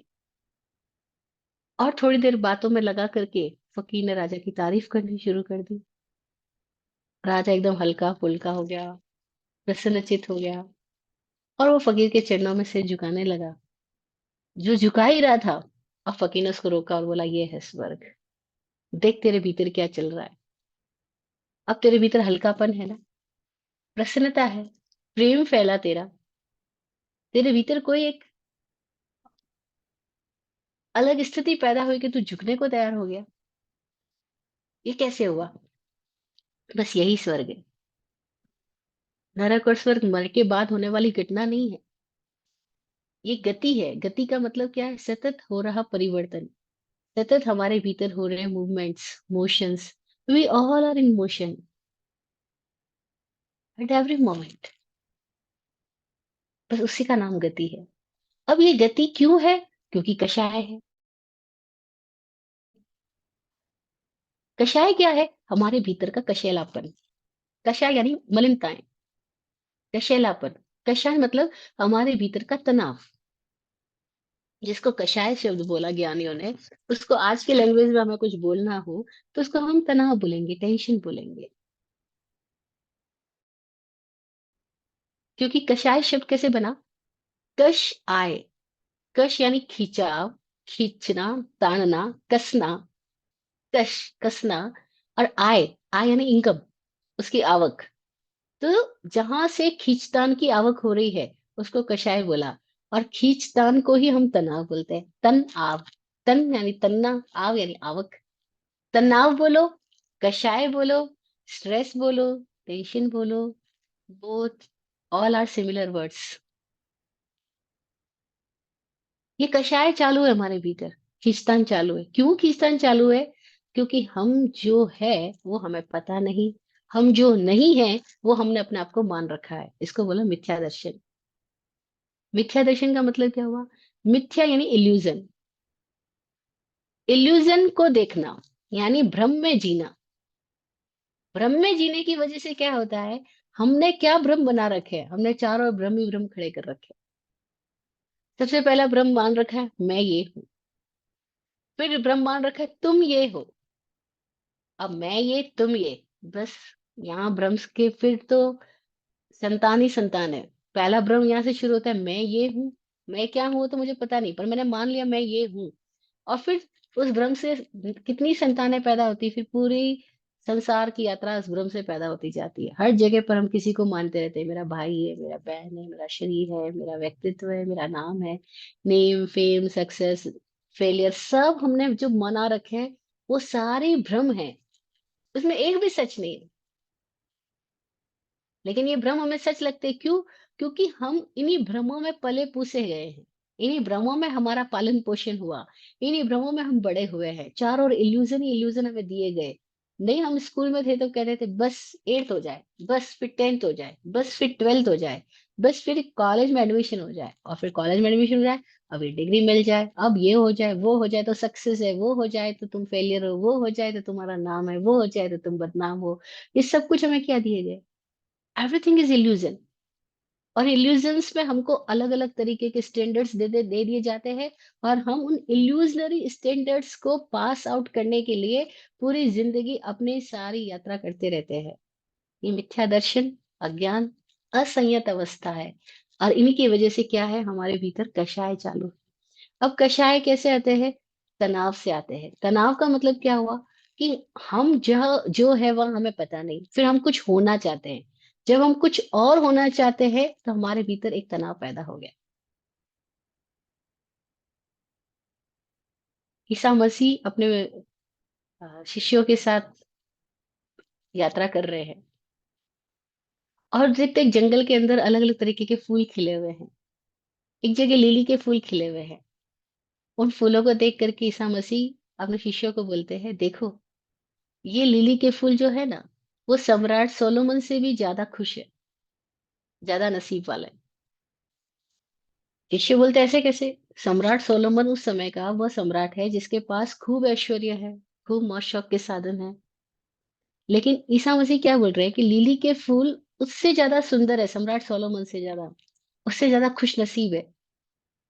A: और थोड़ी देर बातों में लगा करके फकीर ने राजा की तारीफ करनी शुरू कर दी। राजा एकदम हल्का फुल्का हो गया, प्रसन्नचित हो गया, और वो फकीर के चरणों में सिर झुकाने लगा, जो झुका ही रहा था। अब फकीर ने उसको रोका और बोला, ये है स्वर्ग। देख तेरे भीतर क्या चल रहा है। अब तेरे भीतर हल्कापन है ना, प्रसन्नता है, प्रेम फैला तेरा। तेरे भीतर कोई एक अलग स्थिति पैदा हुई कि तू झुकने को तैयार हो गया। ये कैसे हुआ? बस यही स्वर्ग है। नरक और स्वर्ग मर के बाद होने वाली घटना नहीं है, ये गति है। गति का मतलब क्या है? सतत हो रहा परिवर्तन, सतत हमारे भीतर हो रहे movements, motions. We all are in motion at every moment. बस उसी का नाम गति है। अब ये गति क्यों है? क्योंकि कषाय है। कषाय क्या है? हमारे भीतर का कशैलापन। कषाय यानी मलिनताएं, कशैलापन। कषाय मतलब हमारे भीतर का तनाव, जिसको कषाय शब्द बोला ज्ञानियों ने। उसको आज के लैंग्वेज में हमें कुछ बोलना हो तो उसको हम तनाव बोलेंगे, टेंशन बोलेंगे। क्योंकि कषाय शब्द कैसे बना? कश आय। कश यानी खिंचाव, खींचना, तानना, कसना। कश, कसना। और आय, आय यानी इनकम, उसकी आवक। तो जहां से खींचतान की आवक हो रही है, उसको कषाय बोला। और खींचतान को ही हम तनाव बोलते हैं, तन आव। तन यानी तन्ना, आव यानी आवक। तनाव बोलो, कषाय बोलो, स्ट्रेस बोलो, टेंशन बोलो, both all are similar words. ये कषाय चालू है हमारे भीतर, खींचतान चालू है। क्यों खींचतान चालू है? क्योंकि हम जो है वो हमें पता नहीं, हम जो नहीं हैं, वो हमने अपने आप को मान रखा है। इसको बोला मिथ्या दर्शन। मिथ्या दर्शन का मतलब क्या हुआ? मिथ्या यानी इल्यूज़न। इल्यूज़न को देखना, यानी भ्रम में जीना। भ्रम में जीने की वजह से क्या होता है, हमने क्या भ्रम बना रखे हैं? हमने चारों ओर भ्रम ही भ्रम खड़े कर रखे हैं। सबसे पहला भ्रम मान रखा है, मैं ये हूँ। फिर भ्रम मान रखा है, तुम ये हो। अब मैं ये, तुम ये। बस यहाँ भ्रम के फिर तो संतान ही संतान है। पहला भ्रम यहाँ से शुरू होता है, मैं ये हूँ। मैं क्या हूँ तो मुझे पता नहीं, पर मैंने मान लिया मैं ये हूँ। और फिर उस भ्रम से कितनी संतानें पैदा होती, फिर पूरी संसार की यात्रा उस भ्रम से पैदा होती जाती है। हर जगह पर हम किसी को मानते रहते हैं, मेरा भाई है, मेरा बहन है, मेरा शरीर है, मेरा व्यक्तित्व है, मेरा नाम है। नेम, फेम, सक्सेस, फेलियर, सब हमने जो मना रखे हैं, वो सारे भ्रम है। उसमें एक भी सच नहीं है। लेकिन ये भ्रम हमें सच लगते हैं, क्यों? क्योंकि हम इन्हीं भ्रमों में पले पूसे गए हैं। इन्हीं भ्रमों में हमारा पालन पोषण हुआ। इन्हीं भ्रमों में हम बड़े हुए हैं। चारों ओर इल्यूजन ही इल्यूजन हमें दिए गए। नहीं, हम स्कूल में थे तो कहते थे बस 8th हो जाए, बस फिर 10th हो जाए, बस फिर 12th हो जाए, बस फिर कॉलेज में एडमिशन हो जाए, और फिर कॉलेज में एडमिशन हो जाए, अब ये डिग्री मिल जाए, अब ये हो जाए, वो हो जाए तो सक्सेस है, वो हो जाए तो तुम फेलियर हो, वो हो जाए तो तुम्हारा नाम है, वो हो जाए तो तुम बदनाम हो। ये सब कुछ हमें क्या दिए गए? Everything is illusion. और इल्यूजन्स में हमको अलग अलग तरीके के स्टैंडर्ड्स दे दिए जाते हैं। और हम उन इल्यूजनरी स्टैंडर्ड्स को पास आउट करने के लिए पूरी जिंदगी अपनी सारी यात्रा करते रहते हैं। ये मिथ्या दर्शन, अज्ञान, असंयत अवस्था है। और इन्हीं की वजह से क्या है, हमारे भीतर कषाय चालू। अब कषाय कैसे आते हैं? तनाव से आते हैं। तनाव का मतलब क्या हुआ? कि हम जो है वह हमें पता नहीं, फिर हम कुछ होना चाहते हैं। जब हम कुछ और होना चाहते हैं तो हमारे भीतर एक तनाव पैदा हो गया। ईसा मसीह अपने शिष्यों के साथ यात्रा कर रहे हैं, और देखते एक जंगल के अंदर अलग अलग तरीके के फूल खिले हुए हैं। एक जगह लिली के फूल खिले हुए हैं। उन फूलों को देख करके ईसा मसीह अपने शिष्यों को बोलते हैं, देखो, ये लिली के फूल जो है ना, वो सम्राट सोलोमन से भी ज्यादा खुश है, ज्यादा नसीब वाला है। शिष्य बोलते, ऐसे कैसे? सम्राट सोलोमन उस समय का वह सम्राट है जिसके पास खूब ऐश्वर्य है, खूब मौज शौक के साधन है। लेकिन ईसा मसीह क्या बोल रहे हैं कि लिली के फूल उससे ज्यादा सुंदर है, सम्राट सोलोमन से ज्यादा, उससे ज्यादा खुश नसीब है।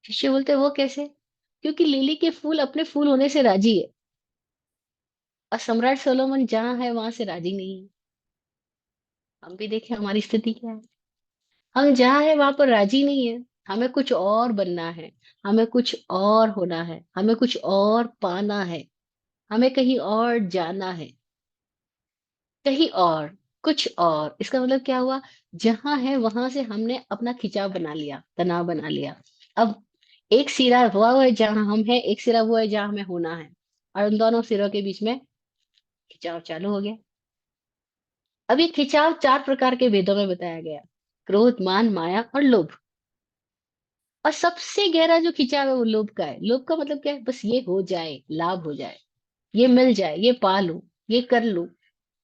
A: शिष्य बोलते, वो कैसे? क्योंकि लिली के फूल अपने फूल होने से राजी है, और सम्राट सोलोमन जहाँ है वहां से राजी नहीं है। हम भी देखें हमारी स्थिति क्या है। हम जहाँ है वहां पर राजी नहीं है। हमें कुछ और बनना है, हमें कुछ और होना है, हमें कुछ और पाना है, हमें कहीं और जाना है, कहीं और, कुछ और। इसका मतलब क्या हुआ? जहां है वहां से हमने अपना खिंचाव बना लिया, तनाव बना लिया। अब एक सिरा वो है जहां हम है, एक सिरा वो है जहां हमें होना है, और उन दोनों सिरों के बीच में खिंचाव चालू हो गया। अब ये खिंचाव 4 प्रकार के भेदों में बताया गया: क्रोध, मान, माया और लोभ। और सबसे गहरा जो खिंचाव है वो लोभ का है। लोभ का मतलब क्या है? बस ये हो जाए, लाभ हो जाए, ये मिल जाए, ये पा लूं, ये कर लूं।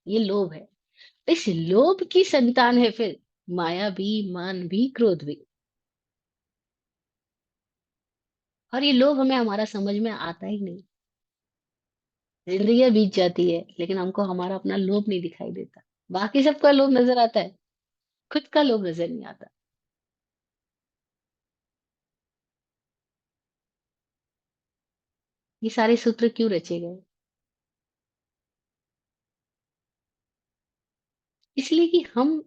A: ये लोभ है। इस लोभ की संतान है फिर माया भी, मान भी, क्रोध भी। और ये लोभ हमें हमारा समझ में आता ही नहीं। जिंदगी बीत जाती है लेकिन हमको हमारा अपना लोभ नहीं दिखाई देता। बाकी सबका लोभ नजर आता है, खुद का लोभ नजर नहीं आता। ये सारे सूत्र क्यों रचे गए? इसलिए कि हम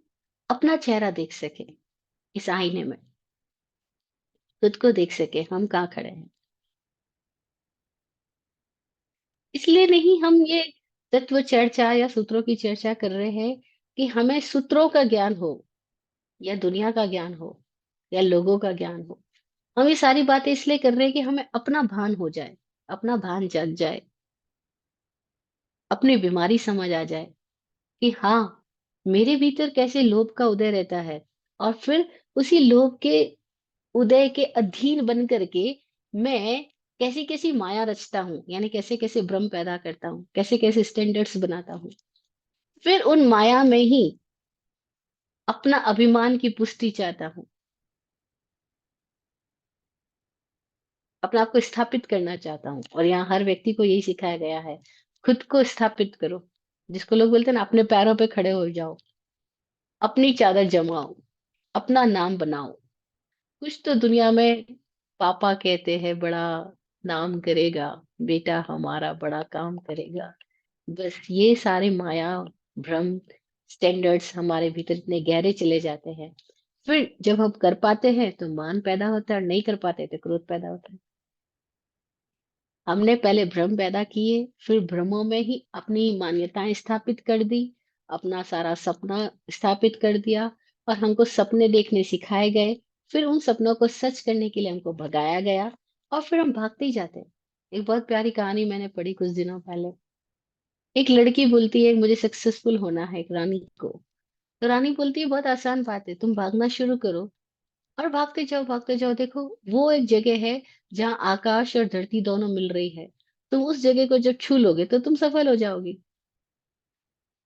A: अपना चेहरा देख सके इस आईने में, खुद को देख सके हम कहाँ खड़े हैं। इसलिए नहीं हम ये तत्व चर्चा या सूत्रों की चर्चा कर रहे हैं कि हमें सूत्रों का ज्ञान हो, या दुनिया का ज्ञान हो, या लोगों का ज्ञान हो। हम ये सारी बातें इसलिए कर रहे हैं कि हमें अपना भान हो जाए, अपना भान जग जाए, अपनी बीमारी समझ आ जाए कि हाँ, मेरे भीतर कैसे लोभ का उदय रहता है। और फिर उसी लोभ के उदय के अधीन बन करके मैं कैसी कैसी माया रचता हूँ, यानी कैसे कैसे भ्रम पैदा करता हूँ, कैसे कैसे स्टैंडर्ड्स बनाता हूँ। फिर उन माया में ही अपना अभिमान की पुष्टि चाहता हूँ, अपने आप को स्थापित करना चाहता हूँ। और यहाँ हर व्यक्ति को यही सिखाया गया है, खुद को स्थापित करो। जिसको लोग बोलते हैं ना, अपने पैरों पे खड़े हो जाओ, अपनी चादर जमाओ, अपना नाम बनाओ। कुछ तो दुनिया में पापा कहते हैं बड़ा नाम करेगा, बेटा हमारा बड़ा काम करेगा। बस ये सारे माया, भ्रम, स्टैंडर्ड्स हमारे भीतर इतने गहरे चले जाते हैं। फिर जब हम कर पाते हैं तो मान पैदा होता है, और नहीं कर पाते तो क्रोध पैदा होता है। हमने पहले भ्रम पैदा किए, फिर भ्रमों में ही अपनी मान्यताएं स्थापित कर दी, अपना सारा सपना स्थापित कर दिया, और हमको सपने देखने सिखाए गए। फिर उन सपनों को सच करने के लिए हमको भगाया गया, और फिर हम भागते ही जाते हैं। एक बहुत प्यारी कहानी मैंने पढ़ी कुछ दिनों पहले। एक लड़की बोलती है मुझे सक्सेसफुल होना है, एक रानी को। तो रानी बोलती है बहुत आसान बात है, तुम भागना शुरू करो और भागते जाओ, भागते जाओ। देखो, वो एक जगह है जहाँ आकाश और धरती दोनों मिल रही है। तुम उस जगह को जब छू लोगे तो तुम सफल हो जाओगी।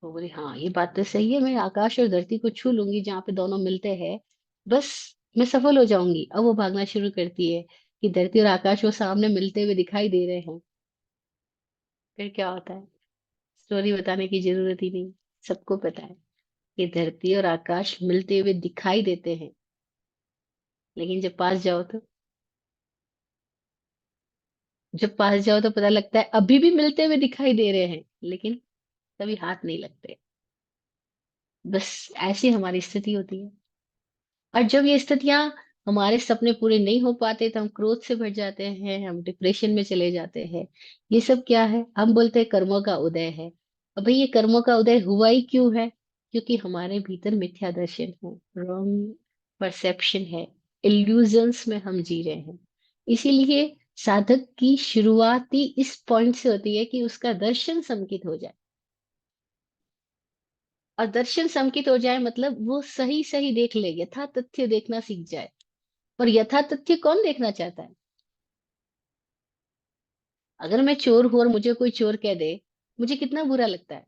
A: वो बोली हाँ, ये बात तो सही है, मैं आकाश और धरती को छू लूंगी जहाँ पे दोनों मिलते हैं, बस मैं सफल हो जाऊंगी। अब वो भागना शुरू करती है कि धरती और आकाश वो सामने मिलते हुए दिखाई दे रहे हैं। फिर क्या होता है? स्टोरी बताने की जरूरत ही नहीं, सबको पता है कि धरती और आकाश मिलते हुए दिखाई देते हैं, लेकिन जब पास जाओ तो, पता लगता है अभी भी मिलते हुए दिखाई दे रहे हैं, लेकिन कभी हाथ नहीं लगते। बस ऐसी हमारी स्थिति होती है। और जब ये स्थितियां, हमारे सपने पूरे नहीं हो पाते, तो हम क्रोध से भर जाते हैं, हम डिप्रेशन में चले जाते हैं। ये सब क्या है? हम बोलते हैं कर्मों का उदय है। अब भाई, ये कर्मों का उदय हुआ ही क्यों है? क्योंकि हमारे भीतर मिथ्या दर्शन है, रॉन्ग परसेप्शन है, इल्यूजन्स में हम जी रहे हैं। इसीलिए साधक की शुरुआत ही इस पॉइंट से होती है कि उसका दर्शन संकित हो जाए। और दर्शन संकित हो जाए मतलब वो सही सही देख ले, यथा तथ्य देखना सीख जाए। और यथा तथ्य कौन देखना चाहता है? अगर मैं चोर हूं और मुझे कोई चोर कह दे, मुझे कितना बुरा लगता है।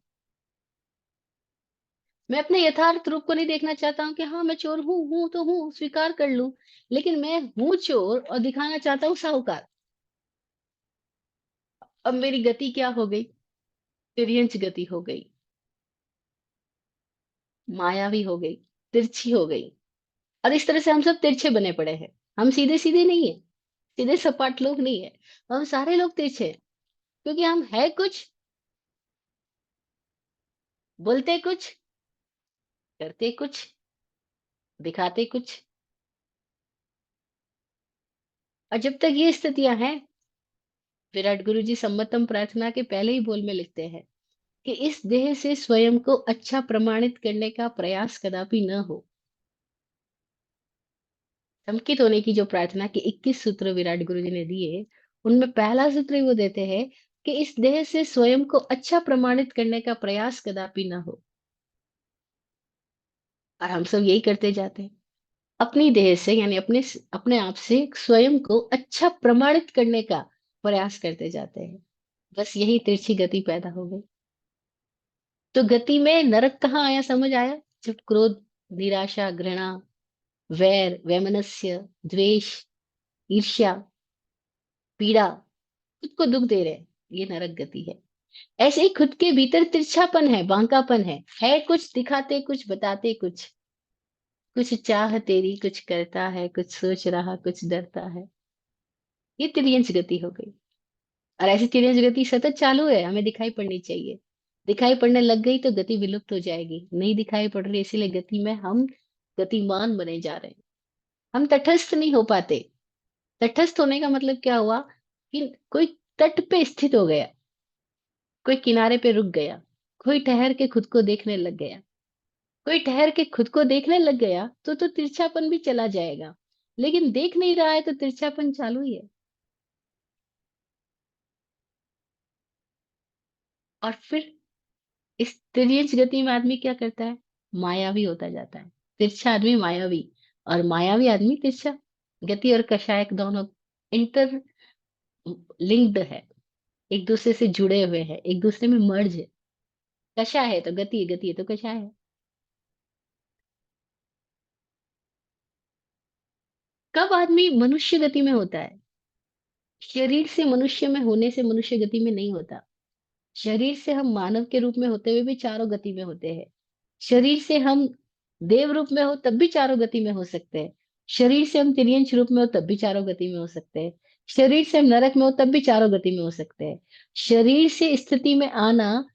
A: मैं अपने यथार्थ रूप को नहीं देखना चाहता हूँ कि हाँ मैं चोर हूँ तो हूँ, स्वीकार कर लूं। लेकिन मैं हूँ चोर और दिखाना चाहता हूँ साहूकार। अब मेरी गति क्या हो गई? तिर्यंच गति हो गई, मायावी हो गई, तिरछी हो गई। और इस तरह से हम सब तिरछे बने पड़े हैं। हम सीधे सीधे नहीं है, सीधे सपाट लोग नहीं है। हम सारे लोग तिरछे हैं, क्योंकि हम है कुछ, बोलते कुछ, करते कुछ, दिखाते कुछ। और जब तक ये स्थितियां हैं, विराट गुरु जी सम्मतम प्रार्थना के पहले ही बोल में लिखते हैं कि इस देह से स्वयं को अच्छा प्रमाणित करने का प्रयास कदापि न हो। संकित होने की जो प्रार्थना के 21 सूत्र विराट गुरु जी ने दिए, उनमें पहला सूत्र ही वो देते हैं कि इस देह से स्वयं को अच्छा प्रमाणित करने का प्रयास कदापि न हो। और हम सब यही करते जाते हैं, अपनी देह से यानी अपने अपने आप से स्वयं को अच्छा प्रमाणित करने का प्रयास करते जाते हैं। बस यही तिरछी गति पैदा हो गई। तो गति में नरक कहाँ आया, समझ आया? जब क्रोध, निराशा, घृणा, वैर, वैमनस्य, द्वेष, ईर्ष्या, पीड़ा, खुद को दुख दे रहे हैं, ये नरक गति है। ऐसे ही खुद के भीतर तिरछापन है, बांकापन है कुछ दिखाते कुछ, बताते कुछ, कुछ चाह तेरी कुछ करता है, कुछ सोच रहा कुछ डरता है। ये तिर्यंच गति हो गई। और ऐसी तिरंज गति सतत चालू है, हमें दिखाई पड़नी चाहिए। दिखाई पड़ने लग गई तो गति विलुप्त हो जाएगी, नहीं दिखाई पड़ रही, इसीलिए गति में हम गतिमान बने जा रहे हैं। हम तटस्थ नहीं हो पाते। तटस्थ होने का मतलब क्या हुआ? कि कोई तट पे स्थित हो गया, कोई किनारे पे रुक गया, कोई ठहर के खुद को देखने लग गया। कोई ठहर के खुद को देखने लग गया तो तिरछापन भी चला जाएगा। लेकिन देख नहीं रहा है तो तिरछापन चालू ही है। और फिर इस तिर्यंच गति में आदमी क्या करता है? मायावी होता जाता है। तिरछा आदमी मायावी, और मायावी आदमी तिरछा। गति और कषायक दोनों इंटर लिंक्ड है, एक दूसरे से जुड़े हुए हैं, एक दूसरे में मर्ज है। कषा है तो गति, गति है तो कषा है। कब आदमी मनुष्य गति में होता है? शरीर से मनुष्य में होने से मनुष्य गति में नहीं होता। शरीर से हम मानव के रूप में होते हुए भी चारों गति में होते हैं। शरीर से हम देव रूप में हो तब भी चारों गति में हो सकते हैं। शरीर से हम तिर्यंश रूप में हो तब भी चारों गति में हो सकते हैं। शरीर से हम नरक में हो तब भी चारों गति में हो सकते हैं। शरीर से स्थिति में आना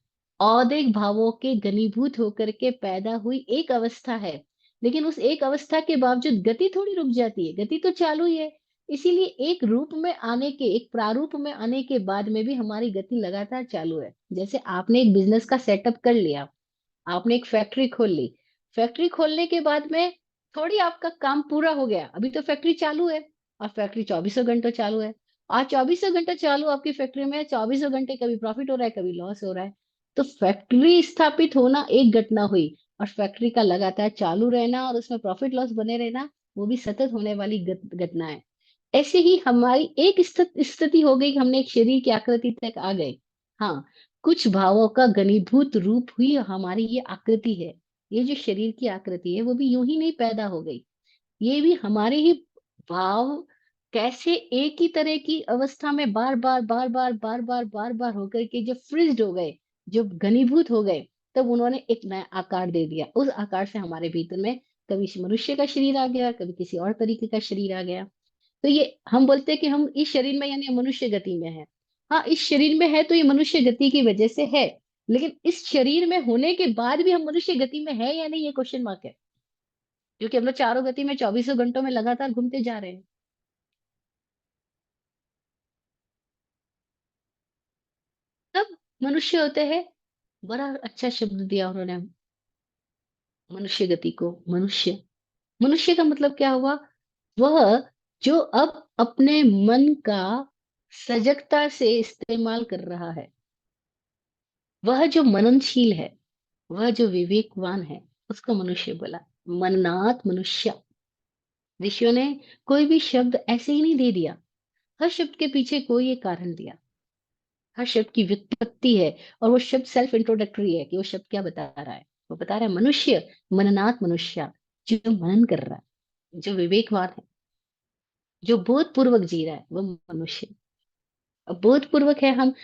A: औदिक भावों के घनीभूत होकर के पैदा हुई एक अवस्था है। लेकिन उस एक अवस्था के बावजूद गति थोड़ी रुक जाती है, गति तो चालू ही है। इसीलिए एक रूप में आने के, एक प्रारूप में आने के बाद में भी हमारी गति लगातार चालू है। जैसे आपने एक बिजनेस का सेटअप कर लिया, आपने एक फैक्ट्री खोल ली। फैक्ट्री खोलने के बाद में थोड़ी आपका काम पूरा हो गया, अभी तो फैक्ट्री चालू है। और फैक्ट्री चौबीसों घंटों चालू है। आज चौबीसों घंटे चालू आपकी फैक्ट्री में, चौबीसों घंटे कभी प्रॉफिट हो रहा है, कभी लॉस हो रहा है। तो फैक्ट्री स्थापित होना एक घटना हुई, और फैक्ट्री का लगातार चालू रहना और उसमें प्रॉफिट लॉस बने रहना, वो भी सतत होने वाली घटना है। ऐसे ही हमारी एक स्थिति हो गई कि हमने एक शरीर की आकृति तक आ गए। हाँ, कुछ भावों का घनीभूत रूप हुई हमारी ये आकृति है। ये जो शरीर की आकृति है वो भी यूं ही नहीं पैदा हो गई। ये भी हमारे ही भाव कैसे एक ही तरह की अवस्था में बार बार बार बार बार बार बार बार होकर के जब फ्रीज्ड हो गए, जब घनीभूत हो गए, तब उन्होंने एक नया आकार दे दिया। उस आकार से हमारे भीतर में कभी मनुष्य का शरीर आ गया, कभी किसी और तरीके का शरीर आ गया। तो ये हम बोलते हैं कि हम इस शरीर में यानी मनुष्य गति में है। हाँ, इस शरीर में है तो ये मनुष्य गति की वजह से है। लेकिन इस शरीर में होने के बाद भी हम मनुष्य गति में है या नहीं, ये क्वेश्चन मार्क है। क्योंकि हम लोग चारों गति में चौबीसों घंटों में लगातार घूमते जा रहे हैं। तब मनुष्य होते हैं। बड़ा अच्छा शब्द दिया उन्होंने, मनुष्य गति को। मनुष्य, मनुष्य का मतलब क्या हुआ? वह जो अब अपने मन का सजगता से इस्तेमाल कर रहा है, वह जो मननशील है, वह जो विवेकवान है, उसको मनुष्य बोला। मननात मनुष्य। ऋषियों ने कोई भी शब्द ऐसे ही नहीं दे दिया। हर शब्द के पीछे कोई एक कारण दिया। हर शब्द की व्युत्पत्ति है। और वो शब्द सेल्फ इंट्रोडक्टरी है कि वो शब्द क्या बता रहा है। वो बता रहा है मनुष्य, मननात मनुष्य, जो मनन कर रहा है, जो विवेकवान है, जो बोध पूर्वक जी रहा है, वो मनुष्य। अब बोध पूर्वक है हम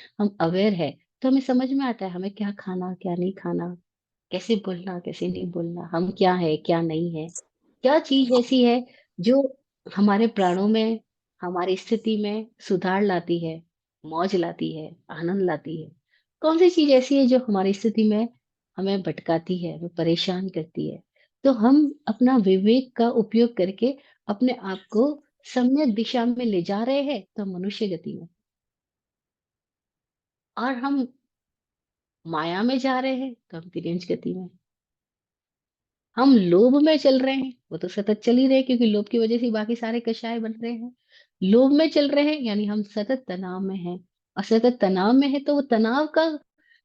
A: अवेयर है, तो हमें समझ में आता है हमें क्या खाना क्या नहीं खाना, कैसे बोलना कैसे नहीं बोलना, हम क्या है क्या नहीं है, क्या चीज ऐसी है जो हमारे प्राणों में, हमारी स्थिति में सुधार लाती है, मौज लाती है, आनंद लाती है। कौन सी चीज ऐसी है जो हमारी स्थिति में हमें भटकाती है, हमें परेशान करती है। तो हम अपना विवेक का उपयोग करके अपने आप को सम्यक दिशा में ले जा रहे हैं, तो हम मनुष्य गति में। और हम माया में जा रहे हैं तो हम तिर्यंच गति में। हम लोभ में चल रहे हैं, वो तो सतत चल ही रहे हैं, क्योंकि लोभ की वजह से ही बाकी सारे कषाय बन रहे हैं। लोभ में चल रहे हैं यानी हम सतत तनाव में हैं। और सतत तनाव में है तो वो तनाव का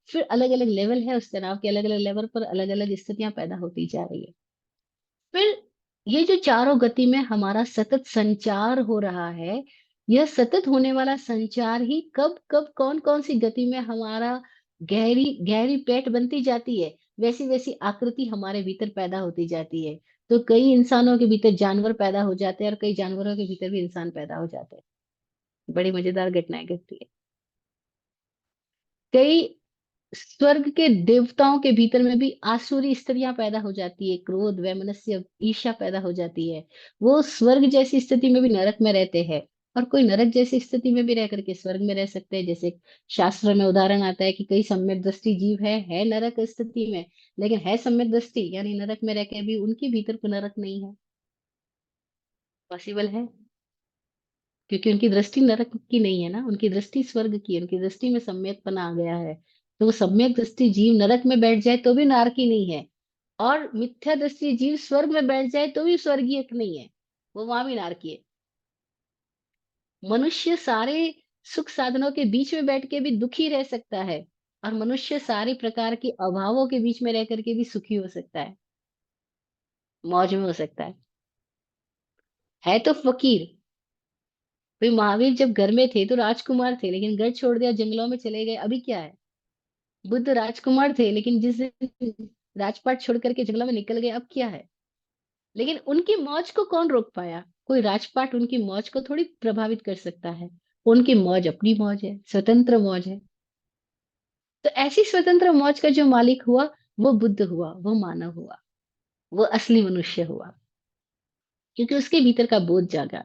A: फिर अलग अलग लेवल है, उस तनाव के अलग अलग लेवल पर अलग अलग स्थितियां पैदा होती जा रही है। फिर ये जो चारों गति में हमारा सतत संचार हो रहा है, यह सतत होने वाला संचार ही कब कब कौन कौन सी गति में हमारा गहरी गहरी पेट बनती जाती है, वैसी वैसी आकृति हमारे भीतर पैदा होती जाती है। तो कई इंसानों के भीतर जानवर पैदा हो जाते हैं और कई जानवरों के भीतर भी इंसान पैदा हो जाते हैं। बड़ी मजेदार घटनाएं घटती है। कई स्वर्ग के देवताओं के भीतर में भी आसुरी स्त्रियां पैदा हो जाती है, क्रोध वैमनस्य ईर्ष्या पैदा हो जाती है। वो स्वर्ग जैसी स्थिति में भी नरक में रहते हैं, और कोई नरक जैसी स्थिति में भी रह करके स्वर्ग में रह सकते हैं। जैसे शास्त्र में उदाहरण आता है कि कई सम्यक दृष्टि जीव है नरक स्थिति में, लेकिन है सम्यक दृष्टि यानी नरक में रह के भी उनके भीतर को नरक नहीं है। पॉसिबल है, क्योंकि उनकी दृष्टि नरक की नहीं है ना, उनकी दृष्टि स्वर्ग की है, उनकी दृष्टि में सम्यकपना आ गया है। तो वो सम्यक दृष्टि जीव नरक में बैठ जाए तो भी नारकी नहीं है, और मिथ्या दृष्टि जीव स्वर्ग में बैठ जाए तो भी स्वर्गीय नहीं है, वो वहां भी नारकी है। मनुष्य सारे सुख साधनों के बीच में बैठ के भी दुखी रह सकता है, और मनुष्य सारे प्रकार के अभावों के बीच में रह करके भी सुखी हो सकता है, मौज में हो सकता है तो फकीर। भाई महावीर जब घर में थे तो राजकुमार थे, लेकिन घर छोड़ दिया, जंगलों में चले गए, अभी क्या है? बुद्ध राजकुमार थे, लेकिन जिस दिन राजपाट छोड़ करके जंगलों में निकल गए, अब क्या है? लेकिन उनकी मौज को कौन रोक पाया? कोई राजपाट उनकी मौज को थोड़ी प्रभावित कर सकता है। उनकी मौज अपनी मौज है, स्वतंत्र मौज है। तो ऐसी स्वतंत्र मौज का जो मालिक हुआ, वो बुद्ध हुआ, वो मानव हुआ, वो असली मनुष्य हुआ, क्योंकि उसके भीतर का बोध जागा।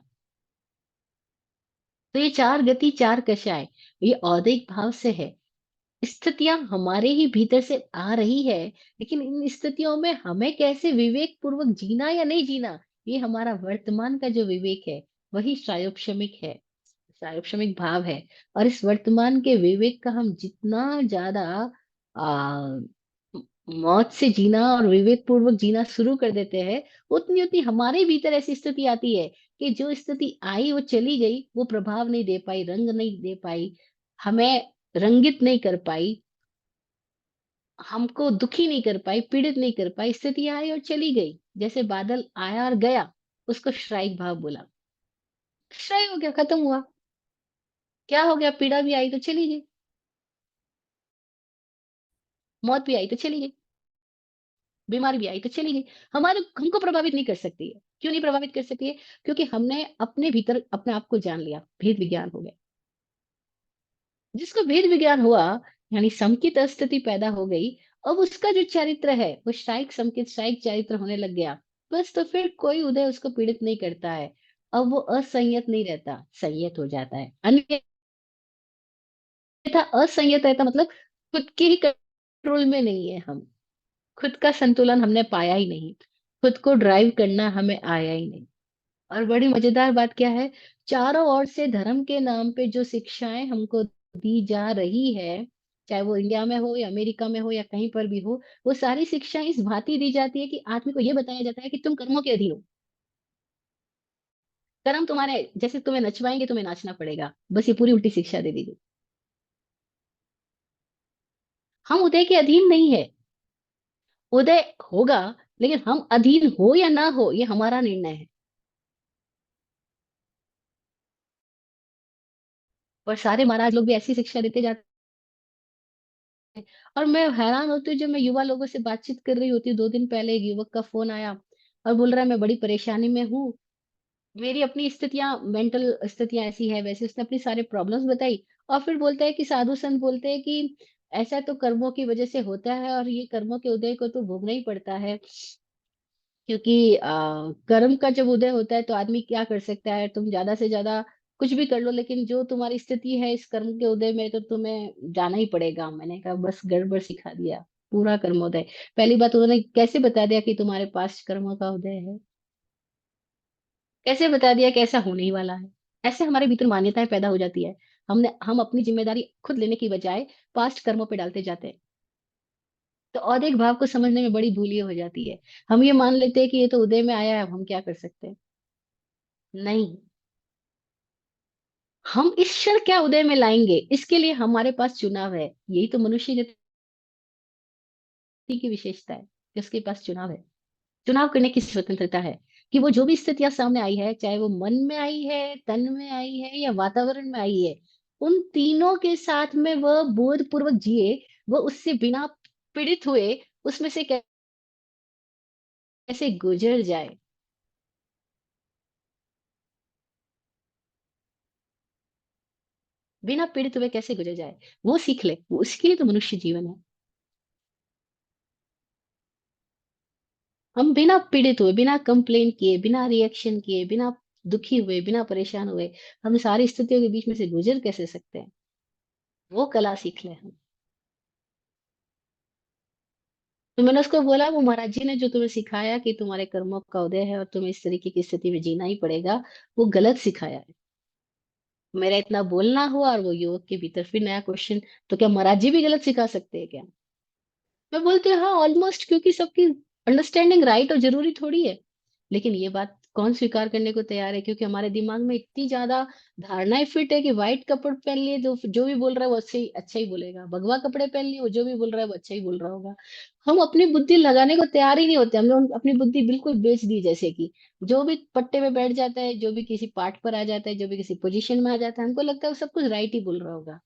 A: तो ये चार गति चार कषाय, ये औदिक भाव से है। स्थितियां हमारे ही भीतर से आ रही है, लेकिन इन स्थितियों में हमें कैसे विवेक पूर्वक जीना या नहीं जीना, ये हमारा वर्तमान का जो विवेक है, वही प्रायोपशमिक है, प्रायोपशमिक भाव है। और इस वर्तमान के विवेक का हम जितना ज्यादा आ, मौत से जीना और विवेक पूर्वक जीना शुरू कर देते हैं, उतनी उतनी हमारे भीतर ऐसी स्थिति आती है कि जो स्थिति आई वो चली गई, वो प्रभाव नहीं दे पाई, रंग नहीं दे पाई, हमें रंगित नहीं कर पाई, हमको दुखी नहीं कर पाई, पीड़ित नहीं कर पाई। स्थिति आई और चली गई, जैसे बादल आया और गया, उसको श्राइक भाव बोला। श्राइक हो गया, खत्म हुआ। क्या हो गया? पीड़ा भी आई तो चली गई, मौत भी आई तो चली गई, बीमारी भी आई तो चली गई। हमारे हमको प्रभावित नहीं कर सकती है। क्यों नहीं प्रभावित कर सकती है? क्योंकि हमने अपने भीतर अपने आप को जान लिया, भेद विज्ञान हो गया। जिसको भेद विज्ञान हुआ, यानी समकित स्थिति पैदा हो गई। अब उसका जो चरित्र है वो शायिक समकित शायिक चरित्र होने लग गया। बस, तो फिर कोई उदय उसको पीड़ित नहीं करता है। अब वो असंयत नहीं रहता, संयत हो जाता है। अन्यथा असंयत रहता मतलब खुद के ही कंट्रोल में नहीं है हम, खुद का संतुलन हमने पाया ही नहीं, खुद को ड्राइव करना हमें आया ही नहीं। और बड़ी मजेदार बात क्या है, चारों ओर से धर्म के नाम पे जो शिक्षाएं हमको दी जा रही है, चाहे वो इंडिया में हो या अमेरिका में हो या कहीं पर भी हो, वो सारी शिक्षाएं इस भांति दी जाती है कि आदमी को ये बताया जाता है कि तुम कर्मों के अधीन हो। कर्म तुम्हारे, जैसे तुम्हें नचवाएंगे तुम्हें नाचना पड़ेगा, बस ये पूरी उल्टी शिक्षा दे दी गई। हम उदय के अधीन नहीं है। उदय होगा, लेकिन हम अधीन हो या ना हो, ये हमारा निर्णय है। और सारे महाराज लोग भी ऐसी शिक्षा देते जाते हैं। और मैं हैरान होती हूँ, जब मैं युवा लोगों से बातचीत कर रही होती हूँ, 2 दिन पहले एक युवक का फोन आया और बोल रहा है मैं बड़ी परेशानी में हूँ, मेरी अपनी स्थितियां, मेंटल स्थितियां ऐसी है वैसे, उसने अपनी सारे प्रॉब्लम्स बताई। और फिर बोलता है कि साधु संत बोलते हैं कि ऐसा तो कर्मों की वजह से होता है, और ये कर्मों के उदय को तो भोगना ही पड़ता है, क्योंकि कर्म का जब उदय होता है तो आदमी क्या कर सकता है, तुम ज्यादा से ज्यादा कुछ भी कर लो, लेकिन जो तुम्हारी स्थिति है इस कर्म के उदय में, तो तुम्हें जाना ही पड़ेगा। मैंने कहा बस गड़बड़ सिखा दिया, पूरा कर्मोदय। पहली बात, उन्होंने कैसे बता दिया कि तुम्हारे पास कर्मों का उदय है? कैसे बता दिया कि ऐसा होने ही वाला है? ऐसे हमारे भीतर मान्यताएं पैदा हो जाती है। हम अपनी जिम्मेदारी खुद लेने की बजाय पास्ट कर्मों पे डालते जाते हैं। तो औदिक भाव को समझने में बड़ी भूल ये हो जाती है। हम ये मान लेते हैं कि ये तो उदय में आया है, अब हम क्या कर सकते हैं। नहीं, हम इस क्षण क्या उदय में लाएंगे, इसके लिए हमारे पास चुनाव है। यही तो मनुष्य जाति की विशेषता है कि उसके पास चुनाव है। चुनाव करने की स्वतंत्रता है, कि वो जो भी स्थितियां सामने आई है, चाहे वो मन में आई है, तन में आई है या वातावरण में आई है, उन तीनों के साथ में वह बोध पूर्वक जिए, वह उससे बिना पीड़ित हुए उसमें से कैसे गुजर जाए। बिना पीड़ित हुए कैसे गुजर जाए, वो सीख ले। वो उसके लिए तो मनुष्य जीवन है। हम बिना पीड़ित हुए, बिना कंप्लेन किए, बिना रिएक्शन किए, बिना दुखी हुए, बिना परेशान हुए, हम सारी स्थितियों के बीच में से गुजर कैसे सकते हैं? वो कला सीख ले हम। तो मैंने उसको बोला, वो महाराज जी ने जो तुम्हें सिखाया कि तुम्हारे कर्मों का उदय है और तुम्हें इस तरीके की स्थिति में जीना ही पड़ेगा, वो गलत सिखाया है। मेरा इतना बोलना हुआ, और वो युवक के भीतर फिर नया क्वेश्चन, तो क्या महाराज जी भी गलत सिखा सकते हैं क्या? मैं बोलती हूँ हाँ, ऑलमोस्ट, क्योंकि सबकी अंडरस्टैंडिंग राइट और जरूरी थोड़ी है। लेकिन ये बात कौन स्वीकार करने को तैयार है? क्योंकि हमारे दिमाग में इतनी ज्यादा धारणाएं फिट है कि व्हाइट कपड़े पहन लिए तो जो भी बोल रहा है वो अच्छा ही बोलेगा, भगवा कपड़े पहन लिए वो जो भी बोल रहा है वो अच्छा ही बोल रहा होगा। हम अपनी बुद्धि लगाने को तैयार ही नहीं होते। हमने अपनी बुद्धि बिल्कुल बेच दी, जैसे कि जो भी पट्टे पे बैठ जाता है, जो भी किसी पार्ट पर आ जाता है, जो भी किसी पोजीशन में आ जाता है, हमको लगता है वो सब कुछ राइट ही बोल रहा होगा।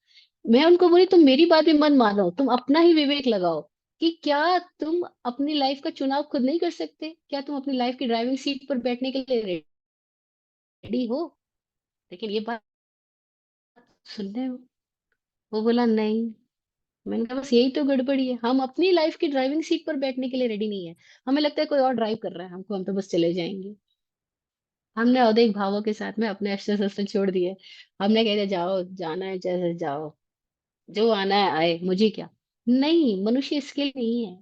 A: मैं उनको बोली तुम मेरी बात भी मत मानो, तुम अपना ही विवेक लगाओ कि क्या तुम अपनी लाइफ का चुनाव खुद नहीं कर सकते? क्या तुम अपनी लाइफ की ड्राइविंग सीट पर बैठने के लिए रेडी हो? लेकिन ये बात सुनने, वो बोला नहीं। मैंने कहा बस यही तो गड़बड़ी है, हम अपनी लाइफ की ड्राइविंग सीट पर बैठने के लिए रेडी नहीं है। हमें लगता है कोई और ड्राइव कर रहा है हमको, हम तो बस चले जाएंगे। हमने औदेख भावों के साथ में अपने अस्त्र शस्त्र छोड़ दिए। हमने कह दिया जाओ, जाना है जैसे जाओ, जो आना है आए, मुझे क्या। नहीं, मनुष्य इसके लिए नहीं है।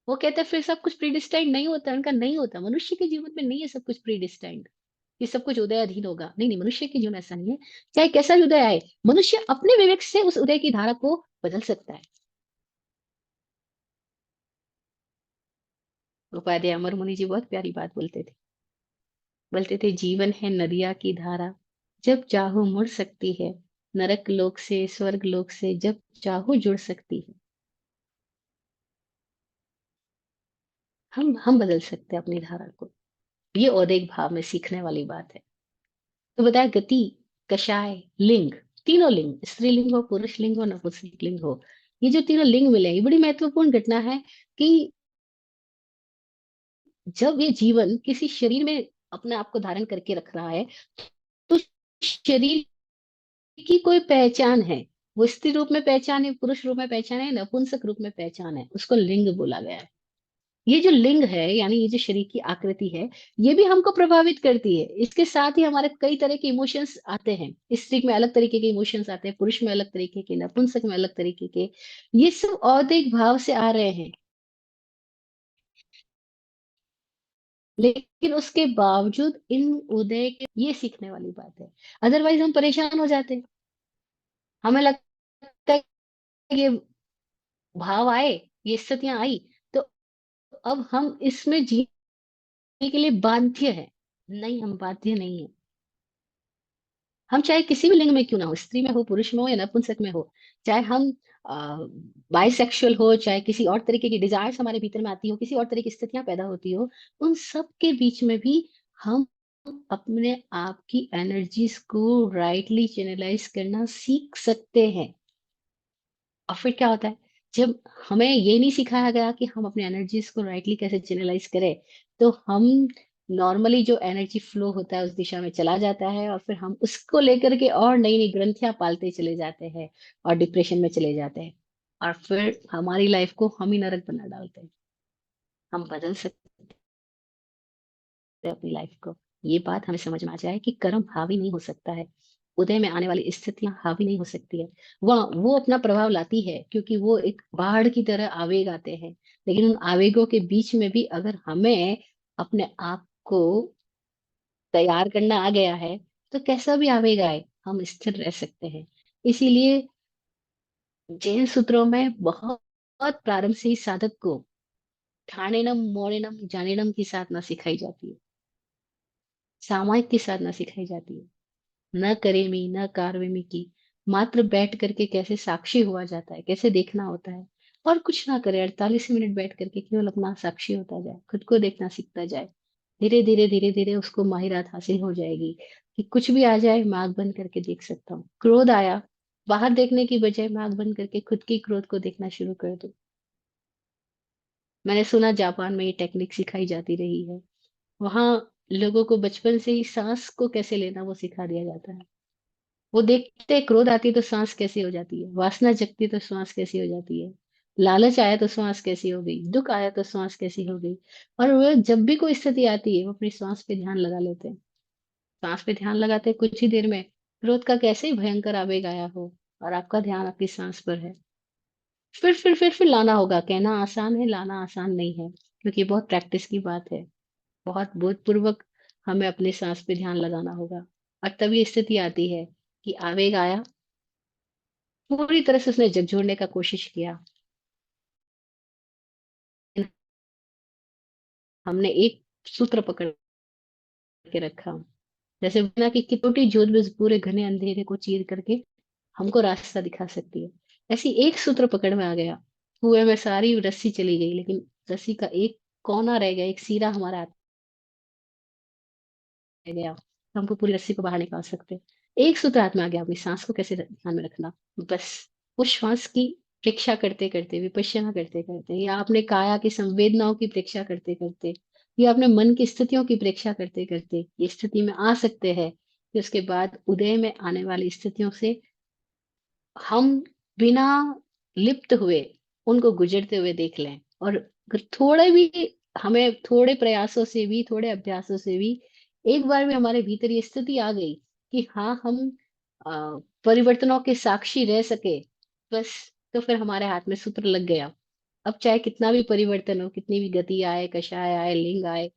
A: वो कहते हैं फिर सब कुछ प्रीडिस्टाइंड नहीं होता, उनका नहीं होता, मनुष्य के जीवन में नहीं है सब कुछ प्रीडिस्टाइंड, ये सब कुछ उदय अधीन होगा। नहीं नहीं, मनुष्य के जीवन ऐसा नहीं है। चाहे कैसा भी उदय आए, मनुष्य अपने विवेक से उस उदय की धारा को बदल सकता है। उपाध्याय अमर मुनि जी बहुत प्यारी बात बोलते थे। बोलते थे जीवन है नदिया की धारा, जब चाहो मुड़ सकती है, नरक लोक से स्वर्ग लोक से जब चाहो जुड़ सकती है। हम बदल सकते हैं अपनी धारा को। ये औदेक भाव में सीखने वाली बात है। तो बताया गति, कषाय, लिंग, तीनों लिंग, स्त्रीलिंग हो, पुरुष लिंग हो, नपुंसक लिंग हो, ये जो तीनों लिंग मिले, ये बड़ी महत्वपूर्ण घटना है कि जब ये जीवन किसी शरीर में अपने आप को धारण करके रख रहा है, तो शरीर की कोई पहचान है। वो स्त्री रूप में पहचान है, पुरुष रूप में पहचान है, नपुंसक रूप में पहचान है, उसको लिंग बोला गया है। ये जो लिंग है, यानी ये जो शरीर की आकृति है, ये भी हमको प्रभावित करती है। इसके साथ ही हमारे कई तरह के इमोशंस आते हैं। स्त्री में अलग तरीके के इमोशंस आते हैं, पुरुष में अलग तरीके के, नपुंसक में अलग तरीके के। ये सब औदिक भाव से आ रहे हैं। लेकिन उसके बावजूद इन उदय के, ये सीखने वाली बात है। अदरवाइज हम परेशान हो जाते हैं। हमें लगता है कि ये भाव आए, ये स्थितियां आई, तो अब हम इसमें जीने के लिए बाध्य है। नहीं, हम बाध्य नहीं है। हम चाहे किसी भी लिंग में क्यों ना हो, स्त्री में हो, पुरुष में हो, या नपुंसक में हो, चाहे हम बाइसेक्सुअल हो, चाहे किसी और तरीके की डिजायर्स हमारे भीतर में आती हो, किसी और तरह की स्थितियां पैदा होती हो, उन सब के बीच में भी हम अपने आप की एनर्जीज को राइटली चैनलाइज करना सीख सकते हैं। और फिर क्या होता है, जब हमें ये नहीं सिखाया गया कि हम अपने एनर्जीज को राइटली कैसे चैनलाइज करें, तो हम नॉर्मली जो एनर्जी फ्लो होता है उस दिशा में चला जाता है, और फिर हम उसको लेकर के और नई नई ग्रंथियां पालते चले जाते हैं, और डिप्रेशन में चले जाते हैं, और फिर हमारी लाइफ को हम ही नरक बना डालते हैं। हम बदल सकते हैं अपनी लाइफ को। ये बात हमें समझ में आ जाए कि कर्म हावी नहीं हो सकता है, उदय में आने वाली स्थितियां हावी नहीं हो सकती है। वह वो अपना प्रभाव लाती है, क्योंकि वो एक बाढ़ की तरह आवेग आते हैं। लेकिन उन आवेगों के बीच में भी अगर हमें अपने आप को तैयार करना आ गया है, तो कैसा भी आवेग आए, हम स्थिर रह सकते हैं। इसीलिए जैन सूत्रों में बहुत बहुत प्रारंभ से ही साधक को ठाणेनम मोणेनम जानेनम की साधना सिखाई जाती है, सामायिक की साधना सिखाई जाती है। न करेमी न कारवेमी की, मात्र बैठ करके कैसे साक्षी हुआ जाता है, कैसे देखना होता है। और कुछ ना करे, 48 मिनट बैठ करके केवल अपना साक्षी होता जाए, खुद को देखना सीखता जाए। धीरे धीरे उसको माहिरात हासिल हो जाएगी कि कुछ भी आ जाए मैं आंख बंद करके देख सकता हूँ। क्रोध आया, बाहर देखने की बजाय मैं आंख बंद करके खुद की क्रोध को देखना शुरू कर दूं। मैंने सुना जापान में ये टेक्निक सिखाई जाती रही है। वहां लोगों को बचपन से ही सांस को कैसे लेना वो सिखा दिया जाता है। वो देखते हैं, क्रोध आती है तो सांस कैसी हो जाती है, वासना जगती है तो सांस कैसी हो जाती है, लालच आया तो सांस कैसी हो गई, दुख आया तो सांस कैसी हो गई। और वो जब भी कोई स्थिति आती है वो अपनी सांस पे ध्यान लगा लेते हैं। सांस पे ध्यान लगाते हैं, कुछ ही देर में क्रोध का कैसे ही भयंकर आवेग आया हो, और आपका ध्यान आपकी सांस पर है। फिर लाना होगा। कहना आसान है, लाना आसान नहीं है, क्योंकि बहुत प्रैक्टिस की बात है। बहुत बोधपूर्वक हमें अपनी सांस पे ध्यान लगाना होगा। और तभी स्थिति आती है कि आवेग आया, पूरी तरह से उसने झकझोरने का कोशिश किया। हमने एक सूत्र पकड़ के रखा, जैसे ना कि कितोटी ज्योत भी उस पूरे घने अंधेरे को चीर करके हमको रास्ता दिखा सकती है। ऐसी एक सूत्र पकड़ में आ गया, कुएं में सारी रस्सी चली गई, लेकिन रस्सी का एक कोना रह गया, एक सीरा हमारा हाथ रह गया, तो हमको पूरी रस्सी को बाहर निकाल सकते हैं। एक सूत्र हाथ में आ गया, अपनी सांस को कैसे ध्यान में रखना। बस वो श्वास की परीक्षा करते करते, विपश्यना करते करते, या अपने काया की संवेदनाओं की परीक्षा करते करते, या अपने मन की स्थितियों की परीक्षा करते करते ये स्थिति में आ सकते हैं कि उसके बाद उदय में आने वाली स्थितियों से हम बिना लिप्त हुए उनको गुजरते हुए देख लें। और अगर थोड़े भी, हमें थोड़े प्रयासों से भी, थोड़े अभ्यासों से भी एक बार भी हमारे भीतर ये स्थिति आ गई कि हाँ, हम परिवर्तनों के साक्षी रह सके, बस, तो फिर हमारे हाथ में सूत्र लग गया। अब चाहे कितना भी परिवर्तन हो, कितनी भी गति आए, कषाय आए, लिंग आए,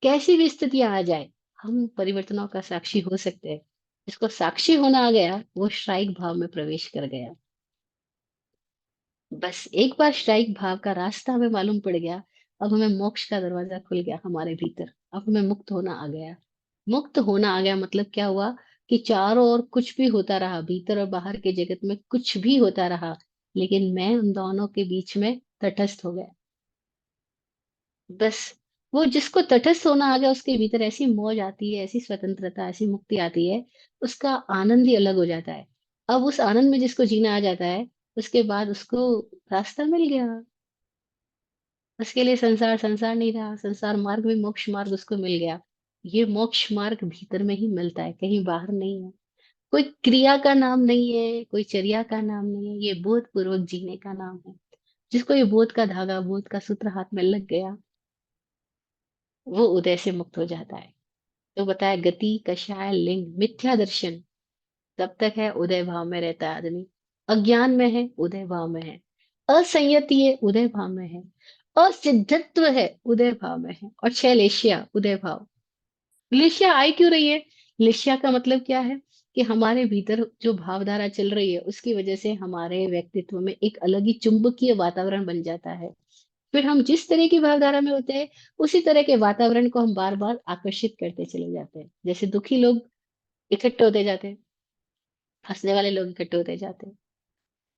A: कैसी भी स्थितियां आ जाए, हम परिवर्तनों का साक्षी हो सकते हैं। जिसको साक्षी होना आ गया, वो श्राइक भाव में प्रवेश कर गया। बस एक बार श्राइक भाव का रास्ता हमें मालूम पड़ गया, अब हमें मोक्ष का दरवाजा खुल गया हमारे भीतर। अब हमें मुक्त होना आ गया। मुक्त होना आ गया मतलब क्या हुआ कि चारों ओर कुछ भी होता रहा, भीतर और बाहर के जगत में कुछ भी होता रहा, लेकिन मैं उन दोनों के बीच में तटस्थ हो गया। बस वो जिसको तटस्थ होना आ गया, उसके भीतर ऐसी मौज आती है, ऐसी स्वतंत्रता, ऐसी मुक्ति आती है, उसका आनंद ही अलग हो जाता है। अब उस आनंद में जिसको जीना आ जाता है, उसके बाद उसको रास्ता मिल गया। उसके लिए संसार संसार नहीं रहा, संसार मार्ग में मोक्ष मार्ग उसको मिल गया। ये मोक्ष मार्ग भीतर में ही मिलता है, कहीं बाहर नहीं है। कोई क्रिया का नाम नहीं है, कोई चर्या का नाम नहीं है, ये बोध पूर्वक जीने का नाम है। जिसको ये बोध का धागा, बोध का सूत्र हाथ में लग गया, वो उदय से मुक्त हो जाता है। तो बताया, गति, कषाय, लिंग, मिथ्या दर्शन, तब तक है उदय भाव में रहता है आदमी। अज्ञान में है, उदय भाव में है। असंयति है, उदय भाव में है। असिद्धत्व है, उदय भाव में है। और छह लेशिया, उदय भाव। लेशिया आई क्यों रही है? लेशिया का मतलब क्या है कि हमारे भीतर जो भावधारा चल रही है, उसकी वजह से हमारे व्यक्तित्व में एक अलग ही चुंबकीय वातावरण बन जाता है। फिर हम जिस तरह की भावधारा में होते हैं, उसी तरह के वातावरण को हम बार बार आकर्षित करते चले जाते हैं। जैसे दुखी लोग इकट्ठे होते जाते हैं, हंसने वाले लोग इकट्ठे होते जाते हैं।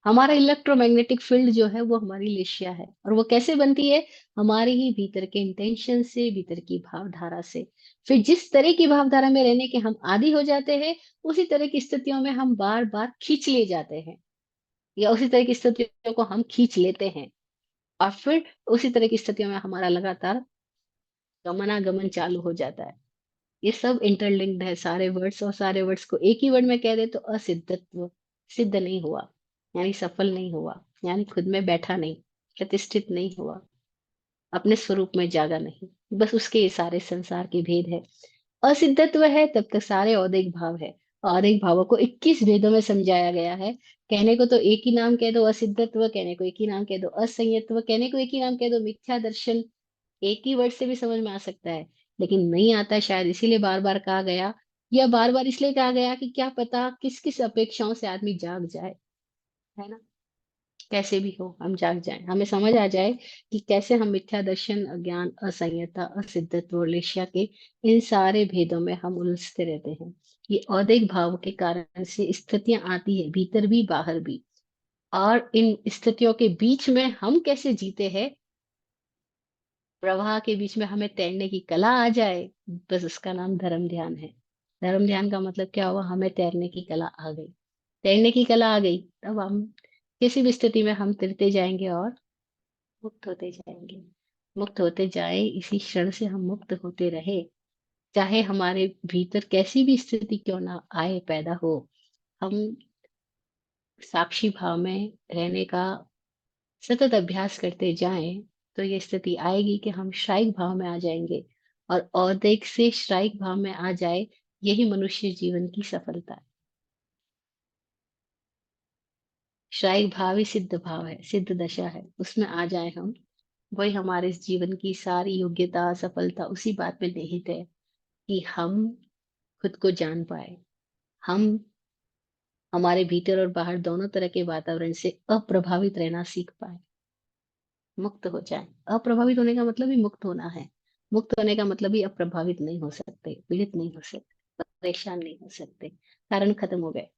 A: हमारा इलेक्ट्रोमैग्नेटिक फील्ड जो है, वो हमारी लेशिया है। और वो कैसे बनती है? हमारे ही भीतर के इंटेंशन से, भीतर की भावधारा से। फिर जिस तरह की भावधारा में रहने के हम आदी हो जाते हैं, उसी तरह की स्थितियों में हम बार बार खींच लिए जाते हैं, या उसी तरह की स्थितियों को हम खींच लेते हैं। और फिर उसी तरह की स्थितियों में हमारा लगातार गमनागमन चालू हो जाता है। ये सब इंटरलिंक्ड है, सारे वर्ड्स। और सारे वर्ड्स को एक ही वर्ड में कह दे तो असिद्धत्व। सिद्ध नहीं हुआ, यानी सफल नहीं हुआ, यानी खुद में बैठा नहीं, प्रतिष्ठित नहीं हुआ, अपने स्वरूप में जागा नहीं। बस उसके ये सारे संसार के भेद है। असिद्धत्व है तब तक सारे औदिक भाव है। औदिक भावों को 21 भेदों में समझाया गया है। कहने को तो एक ही नाम कह दो असिद्धत्व, कहने को एक ही नाम कह दो असंयत्व, कहने को एक ही नाम कह दो मिथ्या दर्शन। एक ही वर्ड से भी समझ में आ सकता है, लेकिन नहीं आता है, शायद इसीलिए बार बार कहा गया। या बार बार इसलिए कहा गया कि क्या पता किस किस अपेक्षाओं से आदमी जाग जाए, है ना। कैसे भी हो, हम जाग जाएं, हमें समझ आ जाए कि कैसे हम मिथ्या दर्शन, अज्ञान, असंयता, असिद्धत्व और लेशिया के इन सारे भेदों में हम उलझते रहते हैं। ये औदिक भाव के कारण से स्थितियां आती है, भीतर भी बाहर भी। और इन स्थितियों के बीच में हम कैसे जीते हैं, प्रवाह के बीच में हमें तैरने की कला आ जाए, बस उसका नाम धर्म ध्यान है। धर्म ध्यान का मतलब क्या हुआ? हमें तैरने की कला आ गई। तैरने की कला आ गई, तब हम किसी भी स्थिति में हम तैरते जाएंगे और मुक्त होते जाएंगे। मुक्त होते जाए, इसी क्षण से हम मुक्त होते रहे। चाहे हमारे भीतर कैसी भी स्थिति क्यों ना आए, पैदा हो, हम साक्षी भाव में रहने का सतत अभ्यास करते जाएं, तो ये स्थिति आएगी कि हम श्राइक भाव में आ जाएंगे। और औदिक से श्राइक भाव में आ जाए, यही मनुष्य जीवन की सफलता है। श्राइक भाव ही सिद्ध भाव है, सिद्ध दशा है, उसमें आ जाए हम। वही हमारे इस जीवन की सारी योग्यता, सफलता उसी बात में निहित है कि हम खुद को जान पाए। हम हमारे भीतर और बाहर दोनों तरह के वातावरण से अप्रभावित रहना सीख पाए, मुक्त हो जाए। अप्रभावित होने का मतलब ही मुक्त होना है। मुक्त होने का मतलब ही अप्रभावित नहीं हो सकते, पीड़ित नहीं हो सकते, परेशान नहीं हो सकते, कारण खत्म हो गए।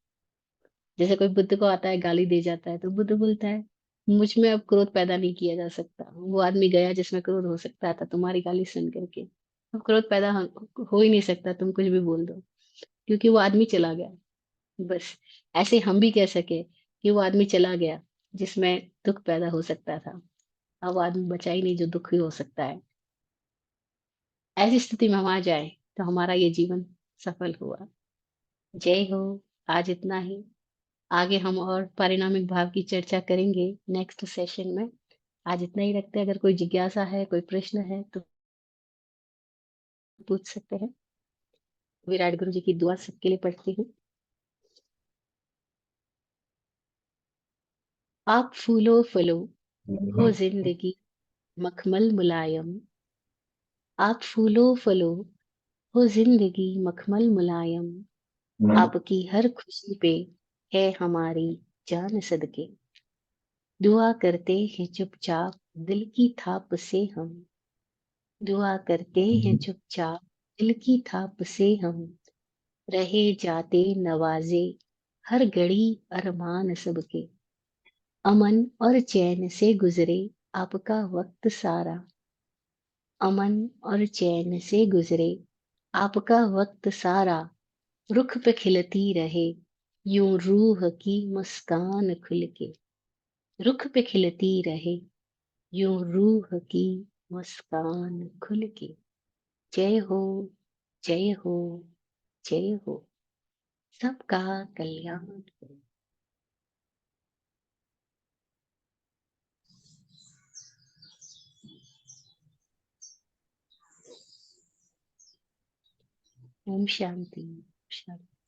A: जैसे कोई बुद्ध को आता है, गाली दे जाता है, तो बुद्ध बोलता है, मुझ में अब क्रोध पैदा नहीं किया जा सकता। वो आदमी गया जिसमें क्रोध हो सकता था, तुम्हारी गाली सुन करके। अब क्रोध पैदा हो ही नहीं सकता, तुम कुछ भी बोल दो, क्योंकि वो आदमी चला गया। बस ऐसे हम भी कह सके कि वो आदमी चला गया जिसमें दुःख पैदा हो सकता था। अब वो आदमी बचा ही नहीं जो दुःखी हो सकता है। ऐसी स्थिति में हम आ जाएँ, तो हमारा ये जीवन सफल हुआ। जय हो, आज इतना ही। आगे हम और पारिणामिक भाव की चर्चा करेंगे नेक्स्ट सेशन में। आज इतना ही रखते हैं, अगर कोई जिज्ञासा है, कोई प्रश्न है तो पूछ सकते हैं। विराट गुरु जी की दुआ सबके लिए पढ़ती हूँ। आप फूलो फलो हो ज़िंदगी मखमल मुलायम, आप फूलो फलो हो ज़िंदगी मखमल मुलायम, आपकी हर खुशी पे है हमारी जान सदके। दुआ करते हैं चुपचाप दिल की थाप से हम, दुआ करते हैं चुपचाप दिल की थाप से हम, रहे जाते नवाज़े हर घड़ी अरमान सबके। अमन और चैन से गुज़रे आपका वक़्त सारा, अमन और चैन से गुज़रे आपका वक़्त सारा, रुख पे खिलती रहे यूँ रूह की मुस्कान खुल के, रुख पे खिलती रहे यूँ रूह की मुस्कान खुल के। जय हो, जय हो, जय हो। सबका कल्याण हो। ओम शांति, शांति।